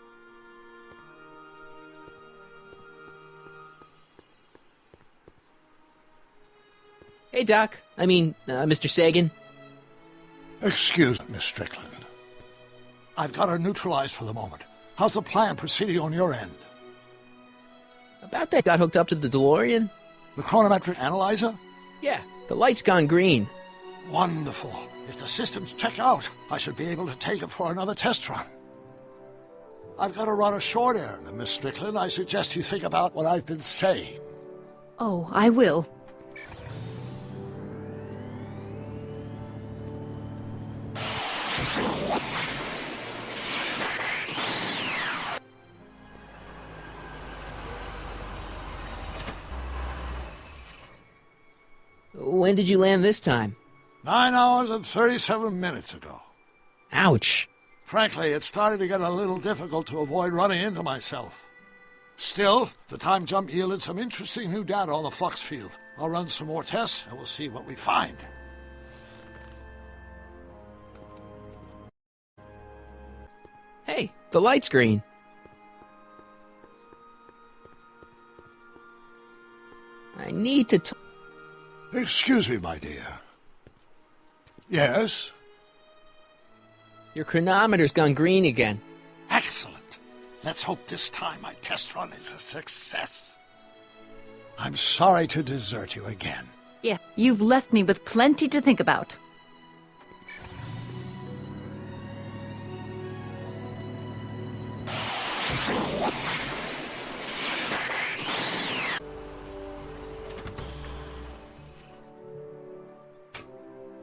Hey, Doc. Mr. Sagan. Excuse me, Miss Strickland. I've got her neutralized for the moment. How's the plan proceeding on your end? About that got hooked up to the DeLorean? The chronometric analyzer? Yeah, the light's gone green. Wonderful. If the systems check out, I should be able to take it for another test run. I've got to run a short errand, Miss Strickland. I suggest you think about what I've been saying. Oh, I will. When did you land this time? 9 hours and 37 minutes ago. Ouch. Frankly, it started to get a little difficult to avoid running into myself. Still, the time jump yielded some interesting new data on the flux field. I'll run some more tests, and we'll see what we find. Hey, the light's green. I need to Excuse me, my dear. Yes? Your chronometer's gone green again. Excellent. Let's hope this time my test run is a success. I'm sorry to desert you again. Yeah, you've left me with plenty to think about.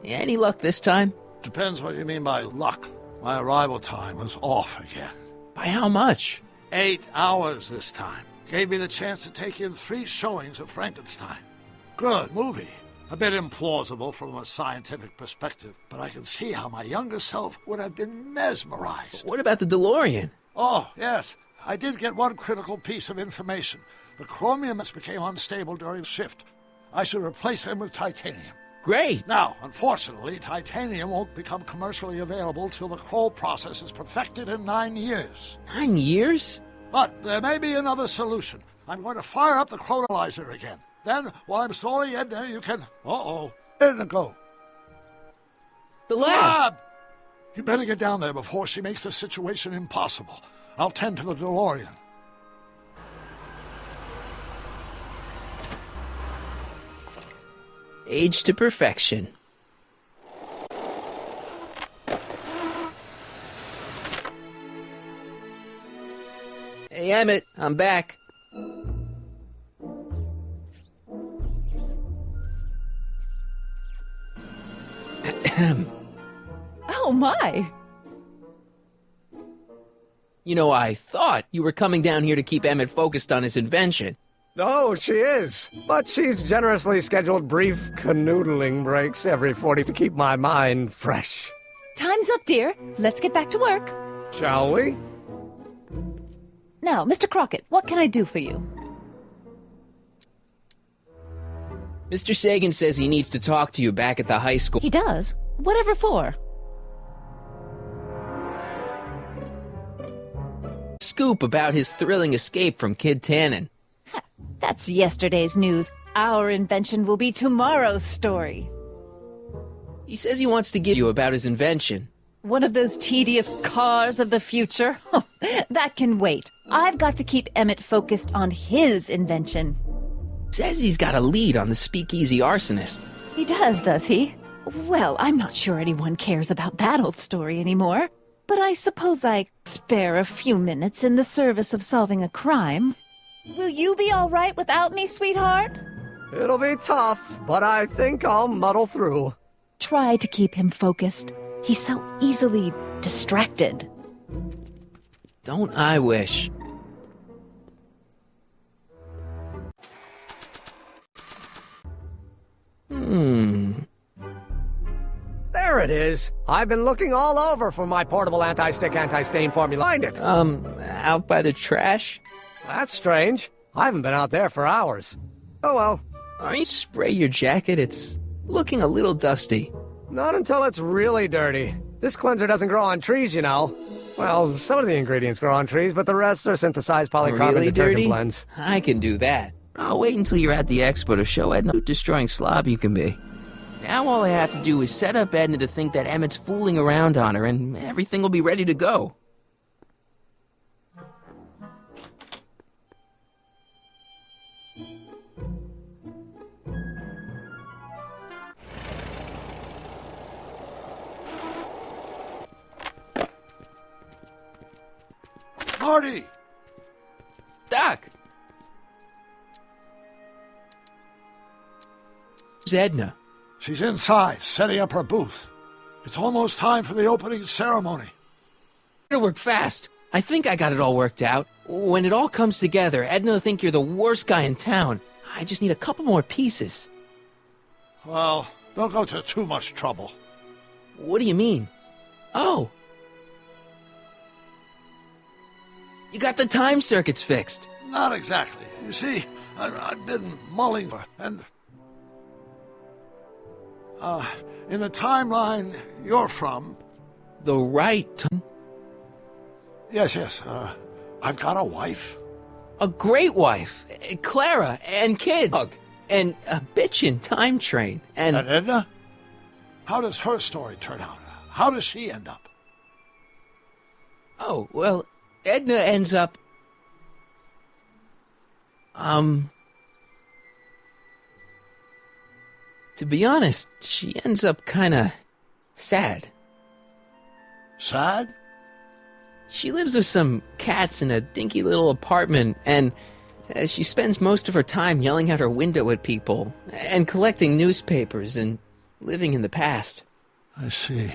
Any luck this time? Depends what you mean by luck. My arrival time was off again. By how much? 8 hours this time. Gave me the chance to take in 3 showings of Frankenstein. Good movie. A bit implausible from a scientific perspective, but I can see how my younger self would have been mesmerized. What about the DeLorean? Oh, yes. I did get one critical piece of information. The chromium became unstable during shift. I should replace them with titanium. Great! Now, unfortunately, titanium won't become commercially available till the Kroll process is perfected in 9 years. 9 years? But there may be another solution. I'm going to fire up the chronolyzer again. Then, while I'm stalling Edna, you can... Edna, go. The lab! You better get down there before she makes the situation impossible. I'll tend to the DeLorean. Age to perfection. Hey, Emmett, I'm back. Oh my! You know, I thought you were coming down here to keep Emmett focused on his invention. Oh, she is. But she's generously scheduled brief canoodling breaks every 40 to keep my mind fresh. Time's up, dear. Let's get back to work. Shall we? Now, Mr. Crockett, what can I do for you? Mr. Sagan says he needs to talk to you back at the high school. He does? Whatever for? Scoop about his thrilling escape from Kid Tannen. That's yesterday's news. Our invention will be tomorrow's story. He says he wants to give you about his invention. One of those tedious cars of the future? That can wait. I've got to keep Emmett focused on his invention. Says he's got a lead on the speakeasy arsonist. He does he? Well, I'm not sure anyone cares about that old story anymore. But I suppose I spare a few minutes in the service of solving a crime. Will you be all right without me, sweetheart? It'll be tough, but I think I'll muddle through. Try to keep him focused. He's so easily distracted. Don't I wish? There it is. I've been looking all over for my portable anti-stick, anti-stain formula. Find it. Out by the trash? That's strange. I haven't been out there for hours. Oh well. Why don't you spray your jacket? It's looking a little dusty. Not until it's really dirty. This cleanser doesn't grow on trees, you know. Well, some of the ingredients grow on trees, but the rest are synthesized polycarbonate Really detergent dirty? blends. I can do that. I'll wait until you're at the expo to show Edna what a destroying slob you can be. Now all I have to do is set up Edna to think that Emmett's fooling around on her, and everything will be ready to go. Marty! Doc! Where's Edna? She's inside, setting up her booth. It's almost time for the opening ceremony. It'll work fast. I think I got it all worked out. When it all comes together, Edna will think you're the worst guy in town. I just need a couple more pieces. Well, don't go to too much trouble. What do you mean? Oh. You got the time circuits fixed. Not exactly. You see, I've been mulling and... in the timeline you're from... The right... Yes, I've got a wife. A great wife. Clara, and kid. And a bitchin' time train, and... And Edna? How does her story turn out? How does she end up? Oh, well, Edna ends up... To be honest, she ends up kinda... sad. Sad? She lives with some cats in a dinky little apartment, and she spends most of her time yelling out her window at people, and collecting newspapers, and living in the past. I see.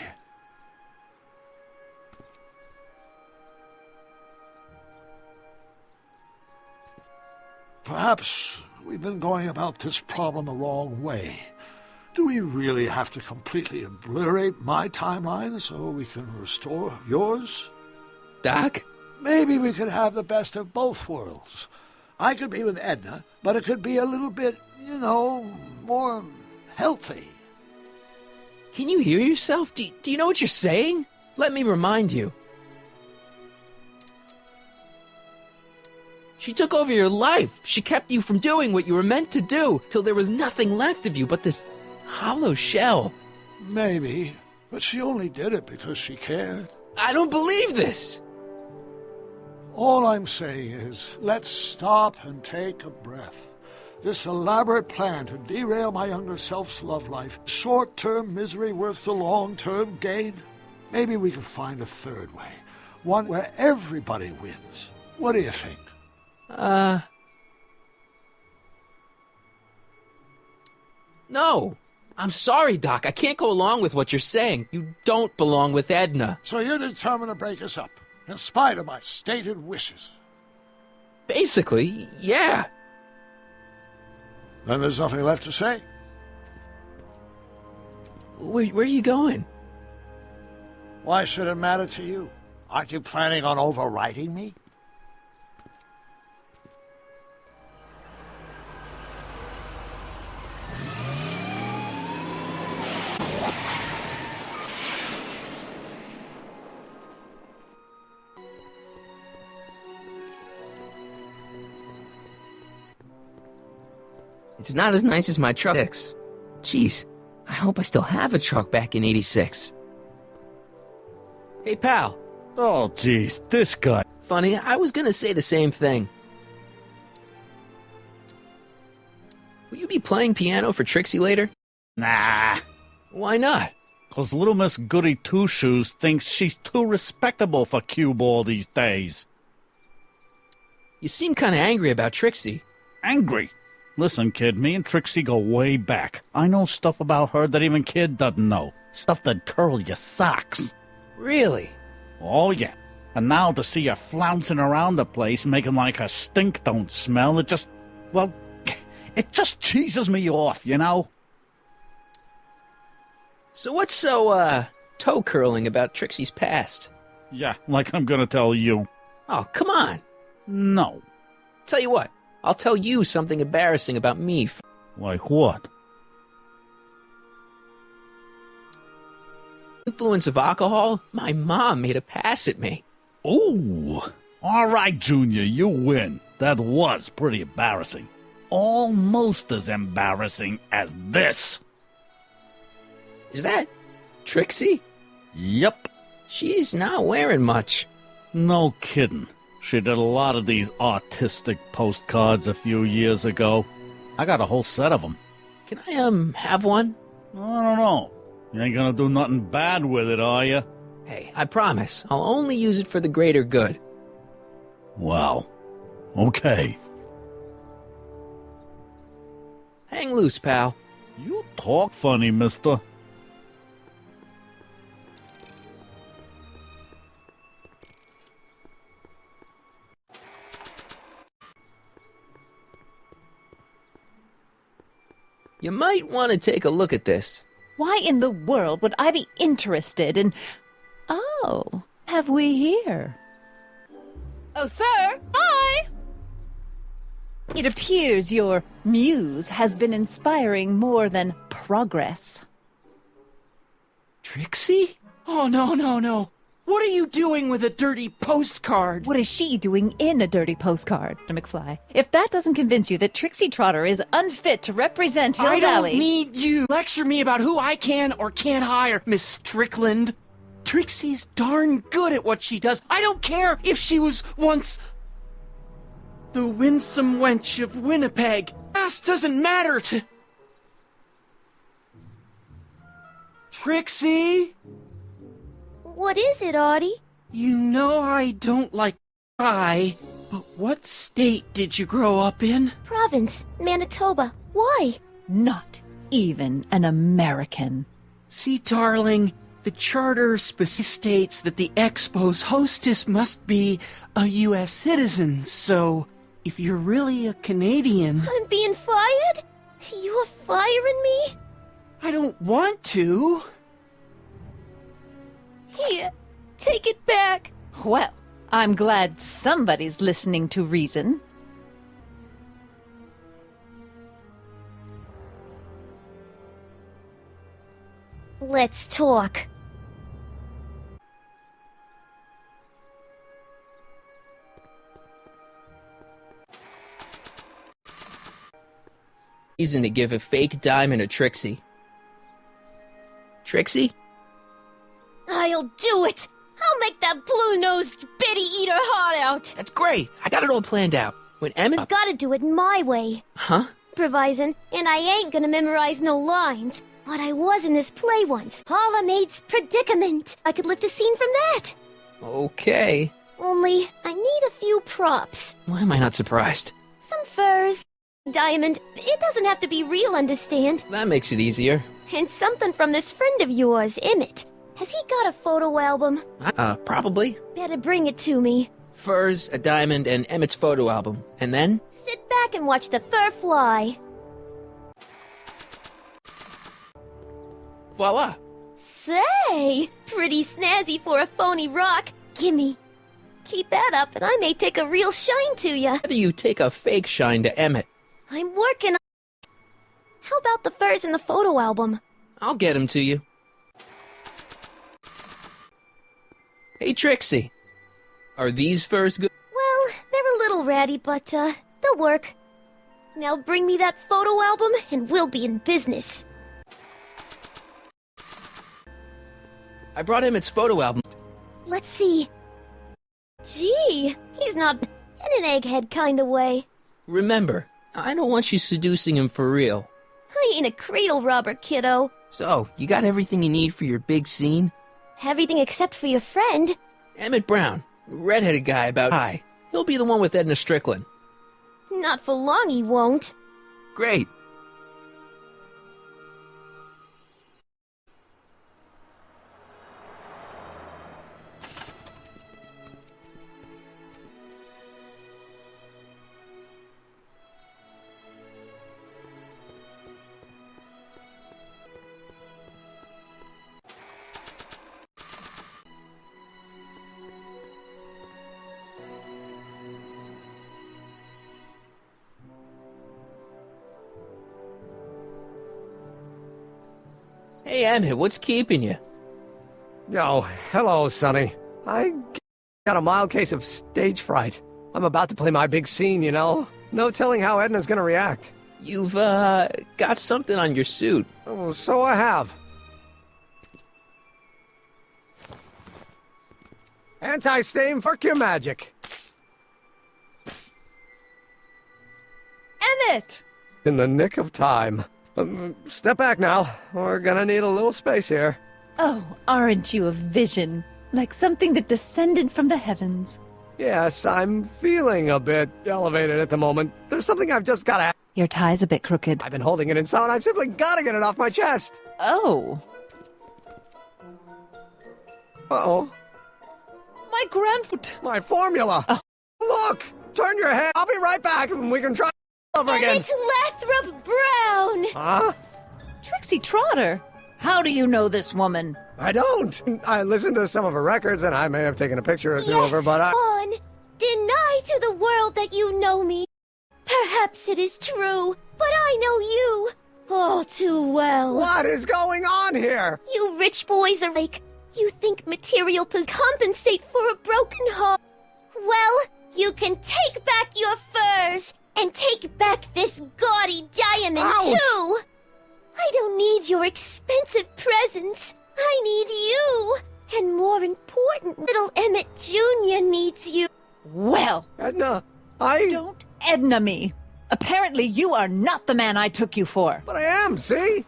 Perhaps we've been going about this problem the wrong way. Do we really have to completely obliterate my timeline so we can restore yours? Doc? Maybe we could have the best of both worlds. I could be with Edna, but it could be a little bit, more healthy. Can you hear yourself? Do you know what you're saying? Let me remind you. She took over your life. She kept you from doing what you were meant to do, till there was nothing left of you but this hollow shell. Maybe, but she only did it because she cared. I don't believe this! All I'm saying is, let's stop and take a breath. This elaborate plan to derail my younger self's love life, short-term misery worth the long-term gain? Maybe we could find a third way, one where everybody wins. What do you think? No. I'm sorry, Doc. I can't go along with what you're saying. You don't belong with Edna. So you're determined to break us up, in spite of my stated wishes. Basically, yeah. Then there's nothing left to say. Where are you going? Why should it matter to you? Aren't you planning on overriding me? It's not as nice as my truck. Jeez, I hope I still have a truck back in '86. Hey, pal. Oh, jeez, this guy. Funny, I was gonna say the same thing. Will you be playing piano for Trixie later? Nah. Why not? 'Cause little Miss Goody Two-Shoes thinks she's too respectable for cue ball these days. You seem kinda angry about Trixie. Angry? Listen, kid, me and Trixie go way back. I know stuff about her that even Kid doesn't know. Stuff that'd curl your socks. Really? Oh, yeah. And now to see her flouncing around the place, making like her stink don't smell, it just, well, it just cheeses me off, you know? So what's so, toe-curling about Trixie's past? Yeah, like I'm gonna tell you. Oh, come on. No. Tell you what, I'll tell you something embarrassing about me. Like what? Influence of alcohol? My mom made a pass at me. Ooh. All right, Junior, you win. That was pretty embarrassing. Almost as embarrassing as this. Is that Trixie? Yep. She's not wearing much. No kidding. She did a lot of these artistic postcards a few years ago. I got a whole set of them. Can I, have one? I don't know. You ain't gonna do nothing bad with it, are you? Hey, I promise. I'll only use it for the greater good. Well, okay. Hang loose, pal. You talk funny, mister. You might want to take a look at this. Why in the world would I be interested in... Oh, have we here? Oh, sir! Hi! It appears your muse has been inspiring more than progress. Trixie? Oh, no. What are you doing with a dirty postcard? What is she doing in a dirty postcard, McFly? If that doesn't convince you that Trixie Trotter is unfit to represent Hill Valley... I don't need you lecture me about who I can or can't hire, Miss Strickland. Trixie's darn good at what she does. I don't care if she was once the winsome wench of Winnipeg. Past doesn't matter to... Trixie? What is it, Audie? You know I don't like pie, but what state did you grow up in? Province, Manitoba. Why? Not even an American. See, darling, the charter specifically states that the Expo's hostess must be a U.S. citizen, so if you're really a Canadian... I'm being fired? You are firing me? I don't want to. Here, take it back. Well, I'm glad somebody's listening to reason. Let's talk. Reason to give a fake diamond to Trixie. Trixie? I'll do it! I'll make that blue-nosed bitty eat her heart out! That's great! I got it all planned out. When Emmett... I gotta do it my way. Huh? Improvising, and I ain't gonna memorize no lines. But I was in this play once. Paula Maid's Predicament. I could lift a scene from that. Okay. Only, I need a few props. Why am I not surprised? Some furs. Diamond. It doesn't have to be real, understand? That makes it easier. And something from this friend of yours, Emmett. Has he got a photo album? Probably. Better bring it to me. Furs, a diamond, and Emmett's photo album. And then? Sit back and watch the fur fly. Voila! Say, pretty snazzy for a phony rock. Gimme. Keep that up and I may take a real shine to ya. How do you take a fake shine to Emmett? I'm working on... How about the furs in the photo album? I'll get him to you. Hey, Trixie. Are these furs good? Well, they're a little ratty, but, they'll work. Now bring me that photo album and we'll be in business. I brought Emmett's photo album. Let's see. Gee, he's not in an egghead kind of way. Remember, I don't want you seducing him for real. I ain't a cradle robber, kiddo. So, you got everything you need for your big scene? Everything except for your friend. Emmett Brown, redheaded guy about high. He'll be the one with Edna Strickland. Not for long he won't. Great. Hey, Emmett, what's keeping you? Yo, hello, Sonny. I got a mild case of stage fright. I'm about to play my big scene, you know? No telling how Edna's gonna react. You've, got something on your suit. Oh, so I have. Anti-stain for your magic. Emmett! In the nick of time. Step back now. We're gonna need a little space here. Oh, aren't you a vision? Like something that descended from the heavens. Yes, I'm feeling a bit elevated at the moment. There's something I've just gotta... Your tie's a bit crooked. I've been holding it in so, and I've simply gotta get it off my chest. Oh. Uh-oh. My grandfoot. My formula. Oh. Look! Turn your head. I'll be right back, and we can try over again. Emmett Lathrop Brown! Huh? Trixie Trotter. How do you know this woman? I don't. I listened to some of her records, and I may have taken a picture or two of her, but on. Deny to the world that you know me. Perhaps it is true, but I know you all too well. What is going on here? You rich boys are like, you think material compensate for a broken heart. Well, you can take back your furs and take back this gaudy diamond, Ouch. too. I don't need your expensive presents. I need you. And more important, little Emmett Jr. needs you. Well, Edna, don't Edna me. Apparently you are not the man I took you for. But I am, see?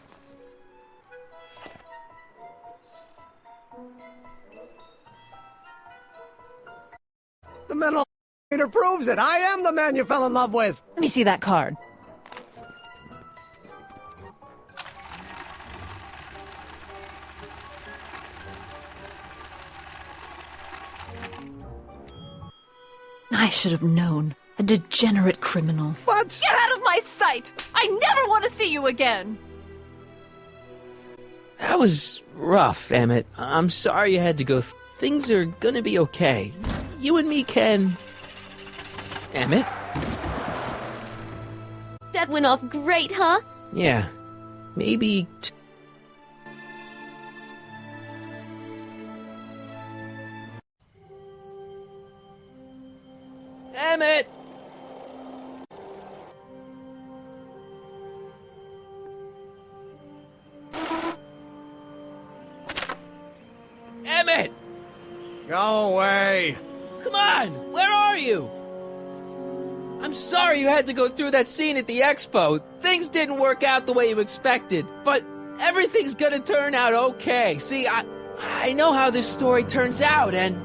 The mental meter proves it. I am the man you fell in love with. Let me see that card. I should have known. A degenerate criminal. What? Get out of my sight! I never want to see you again! That was rough, Emmett. I'm sorry you had to go things are gonna be okay. You and me can... Emmett? That went off great, huh? Yeah. Maybe... Emmett! Emmett! Go away. Come on! Where are you? I'm sorry you had to go through that scene at the expo. Things didn't work out the way you expected, but everything's gonna turn out okay. See, I know how this story turns out, and...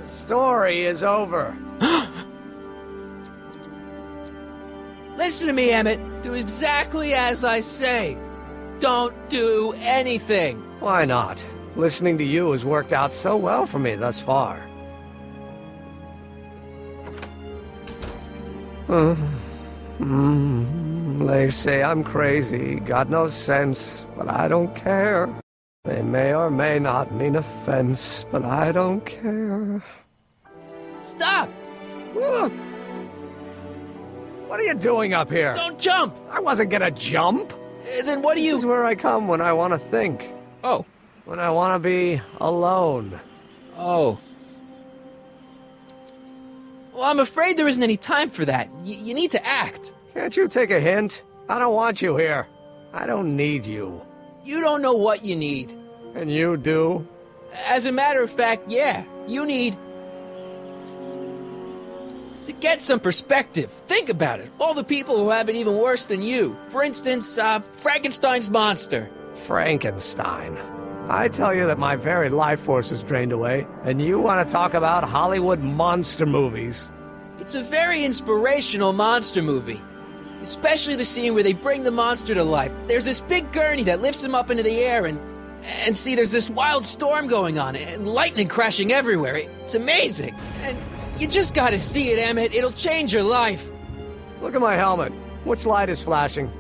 The story is over. Listen to me, Emmett. Do exactly as I say. Don't do anything. Why not? Listening to you has worked out so well for me thus far. They say I'm crazy, got no sense, but I don't care. They may or may not mean offense, but I don't care. Stop! What are you doing up here? Don't jump! I wasn't gonna jump. Then what do you... This is where I come when I want to think. Oh. When I want to be alone. Oh. Well, I'm afraid there isn't any time for that. You need to act. Can't you take a hint? I don't want you here. I don't need you. You don't know what you need. And you do? As a matter of fact, yeah. You need... to get some perspective. Think about it. All the people who have it even worse than you. For instance, Frankenstein's monster. Frankenstein. I tell you that my very life force is drained away, and you want to talk about Hollywood monster movies. It's a very inspirational monster movie. Especially the scene where they bring the monster to life. There's this big gurney that lifts him up into the air, and see, there's this wild storm going on, and lightning crashing everywhere. It's amazing. And you just gotta see it, Emmett. It'll change your life. Look at my helmet. Which light is flashing?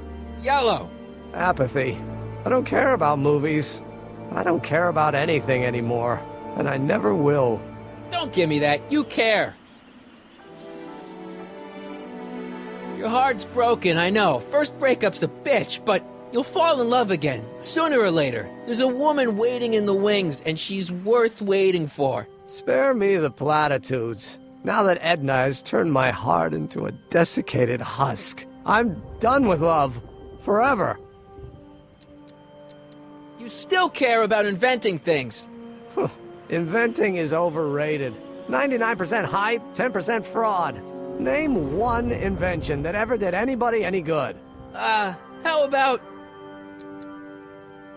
Yellow. Apathy. I don't care about movies. I don't care about anything anymore. And I never will. Don't give me that. You care. Your heart's broken, I know. First breakup's a bitch, but you'll fall in love again, sooner or later. There's a woman waiting in the wings, and she's worth waiting for. Spare me the platitudes. Now that Edna has turned my heart into a desiccated husk, I'm done with love. Forever. You still care about inventing things. Inventing is overrated. 99% hype, 10% fraud. Name one invention that ever did anybody any good. How about...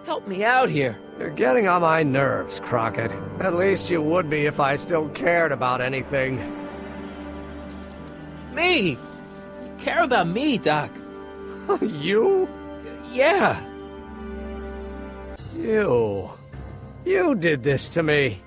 help me out here. You're getting on my nerves, Crockett. At least you would be if I still cared about anything. Me? You care about me, Doc. You? Yeah. You did this to me.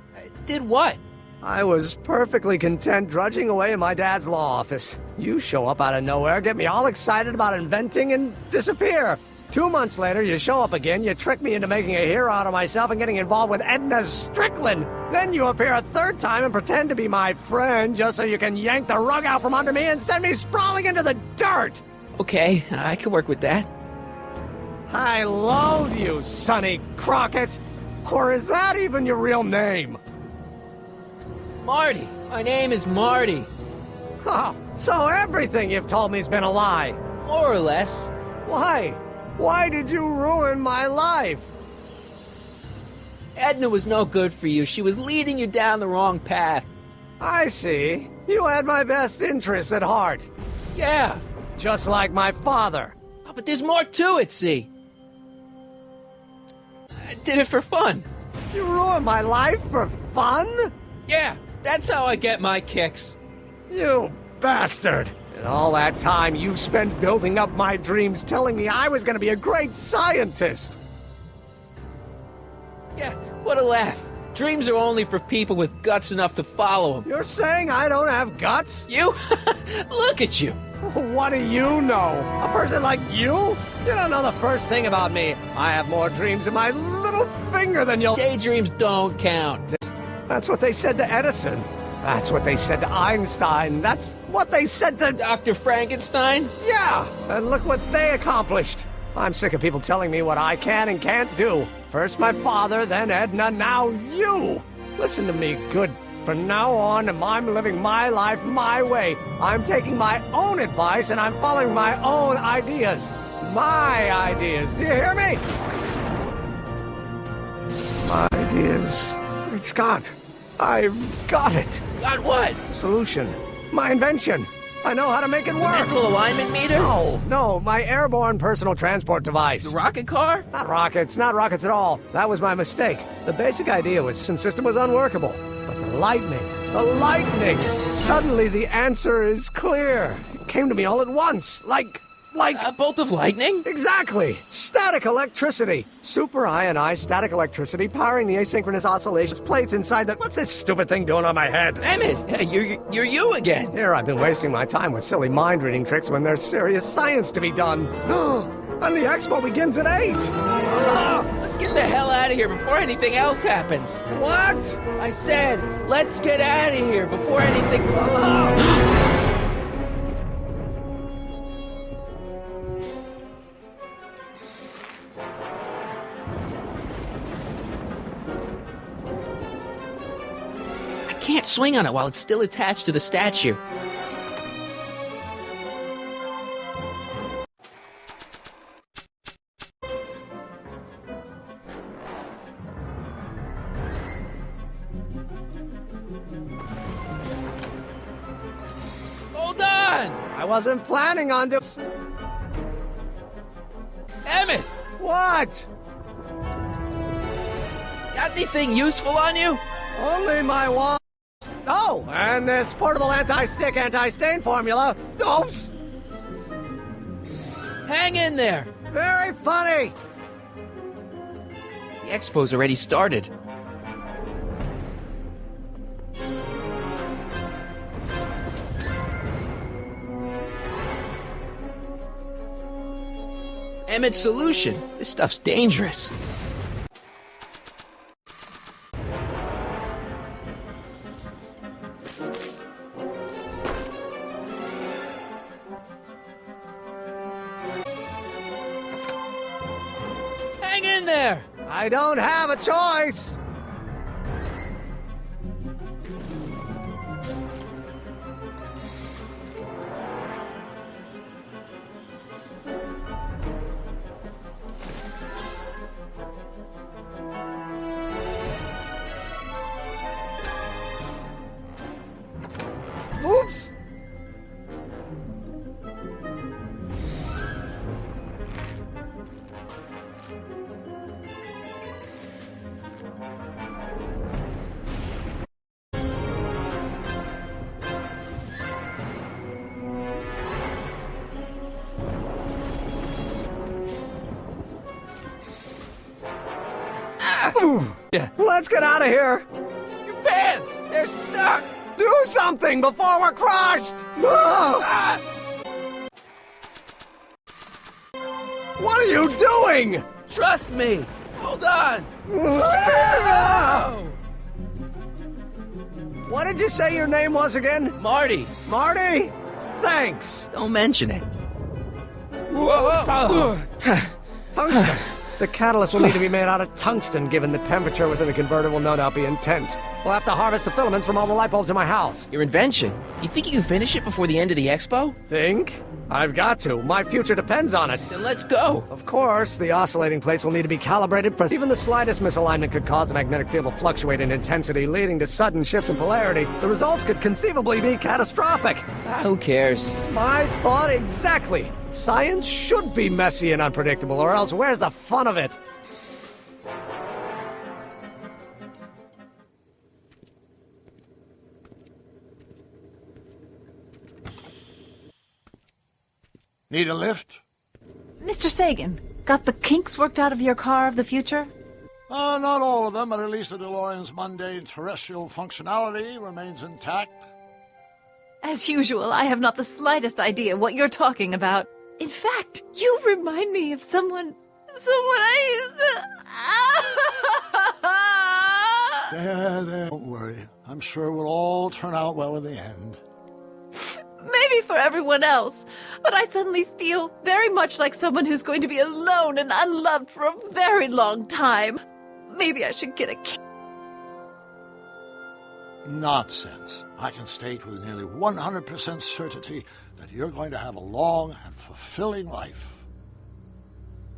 Did what? I was perfectly content drudging away in my dad's law office. You show up out of nowhere, get me all excited about inventing, and disappear. 2 months later, you show up again, you trick me into making a hero out of myself and getting involved with Edna Strickland. Then you appear a third time and pretend to be my friend just so you can yank the rug out from under me and send me sprawling into the dirt. Okay, I can work with that. I loathe you, Sonny Crockett. Or is that even your real name? Marty. My name is Marty. Oh, so everything you've told me's been a lie. More or less. Why? Why did you ruin my life? Edna was no good for you. She was leading you down the wrong path. I see. You had my best interests at heart. Yeah. Just like my father. Oh, but there's more to it, see? I did it for fun. You ruined my life for fun? Yeah, that's how I get my kicks. You bastard. And all that time you spent building up my dreams, telling me I was going to be a great scientist. Yeah, what a laugh. Dreams are only for people with guts enough to follow them. You're saying I don't have guts? You? Look at you. What do you know? A person like you? You don't know the first thing about me. I have more dreams in my little finger than you'll... Daydreams don't count. That's what they said to Edison. That's what they said to Einstein. That's what they said to... Dr. Frankenstein? Yeah, and look what they accomplished. I'm sick of people telling me what I can and can't do. First my father, then Edna, now you. Listen to me, good. From now on, I'm living my life my way. I'm taking my own advice and I'm following my own ideas. My ideas. Do you hear me? My ideas. Great Scott. I've got it. Got what? Solution. My invention. I know how to make it work. Mental alignment meter? No, my airborne personal transport device. The rocket car? Not rockets at all. That was my mistake. The basic idea was the system was unworkable. But the lightning. Suddenly the answer is clear. It came to me all at once, like Like a bolt of lightning? Exactly! Static electricity! Super ionized static electricity powering the asynchronous oscillations plates inside the... What's this stupid thing doing on my head? Emmett, you're you again. Here, I've been wasting my time with silly mind-reading tricks when there's serious science to be done. And the expo begins at 8! Let's get the hell out of here before anything else happens. What? I said, let's get out of here before anything... I can't swing on it while it's still attached to the statue. Hold on! I wasn't planning on this. Emmett! What? Got anything useful on you? Only my wand. Oh, and this portable anti-stick, anti-stain formula. Oops! Hang in there! Very funny! The expo's already started. Emmett's solution. This stuff's dangerous. Hang in there! I don't have a choice! Oops! Let's get out of here! Your pants! They're stuck! Do something before we're crushed! What are you doing? Trust me! Hold on! What did you say your name was again? Marty! Marty? Thanks! Don't mention it. Tungsten! The catalyst will need to be made out of tungsten, given the temperature within the converter will no doubt be intense. We'll have to harvest the filaments from all the light bulbs in my house. Your invention? You think you can finish it before the end of the expo? Think? I've got to. My future depends on it. Then let's go. Of course, the oscillating plates will need to be calibrated. Even the slightest misalignment could cause the magnetic field to fluctuate in intensity, leading to sudden shifts in polarity. The results could conceivably be catastrophic. Who cares? My thought exactly. Science should be messy and unpredictable, or else where's the fun of it? Need a lift? Mr. Sagan, got the kinks worked out of your car of the future? Not all of them, but at least the DeLorean's mundane terrestrial functionality remains intact. As usual, I have not the slightest idea what you're talking about. In fact, you remind me of someone I used to... There, don't worry. I'm sure we'll all turn out well in the end. Maybe for everyone else, but I suddenly feel very much like someone who's going to be alone and unloved for a very long time. Maybe I should get a... Nonsense. I can state with nearly 100% certainty that you're going to have a long and fulfilling life.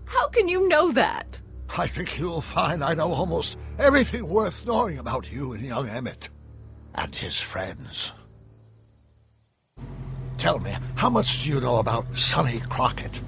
How can you know that? I think you'll find I know almost everything worth knowing about you and young Emmett. And his friends. Tell me, how much do you know about Sonny Crockett?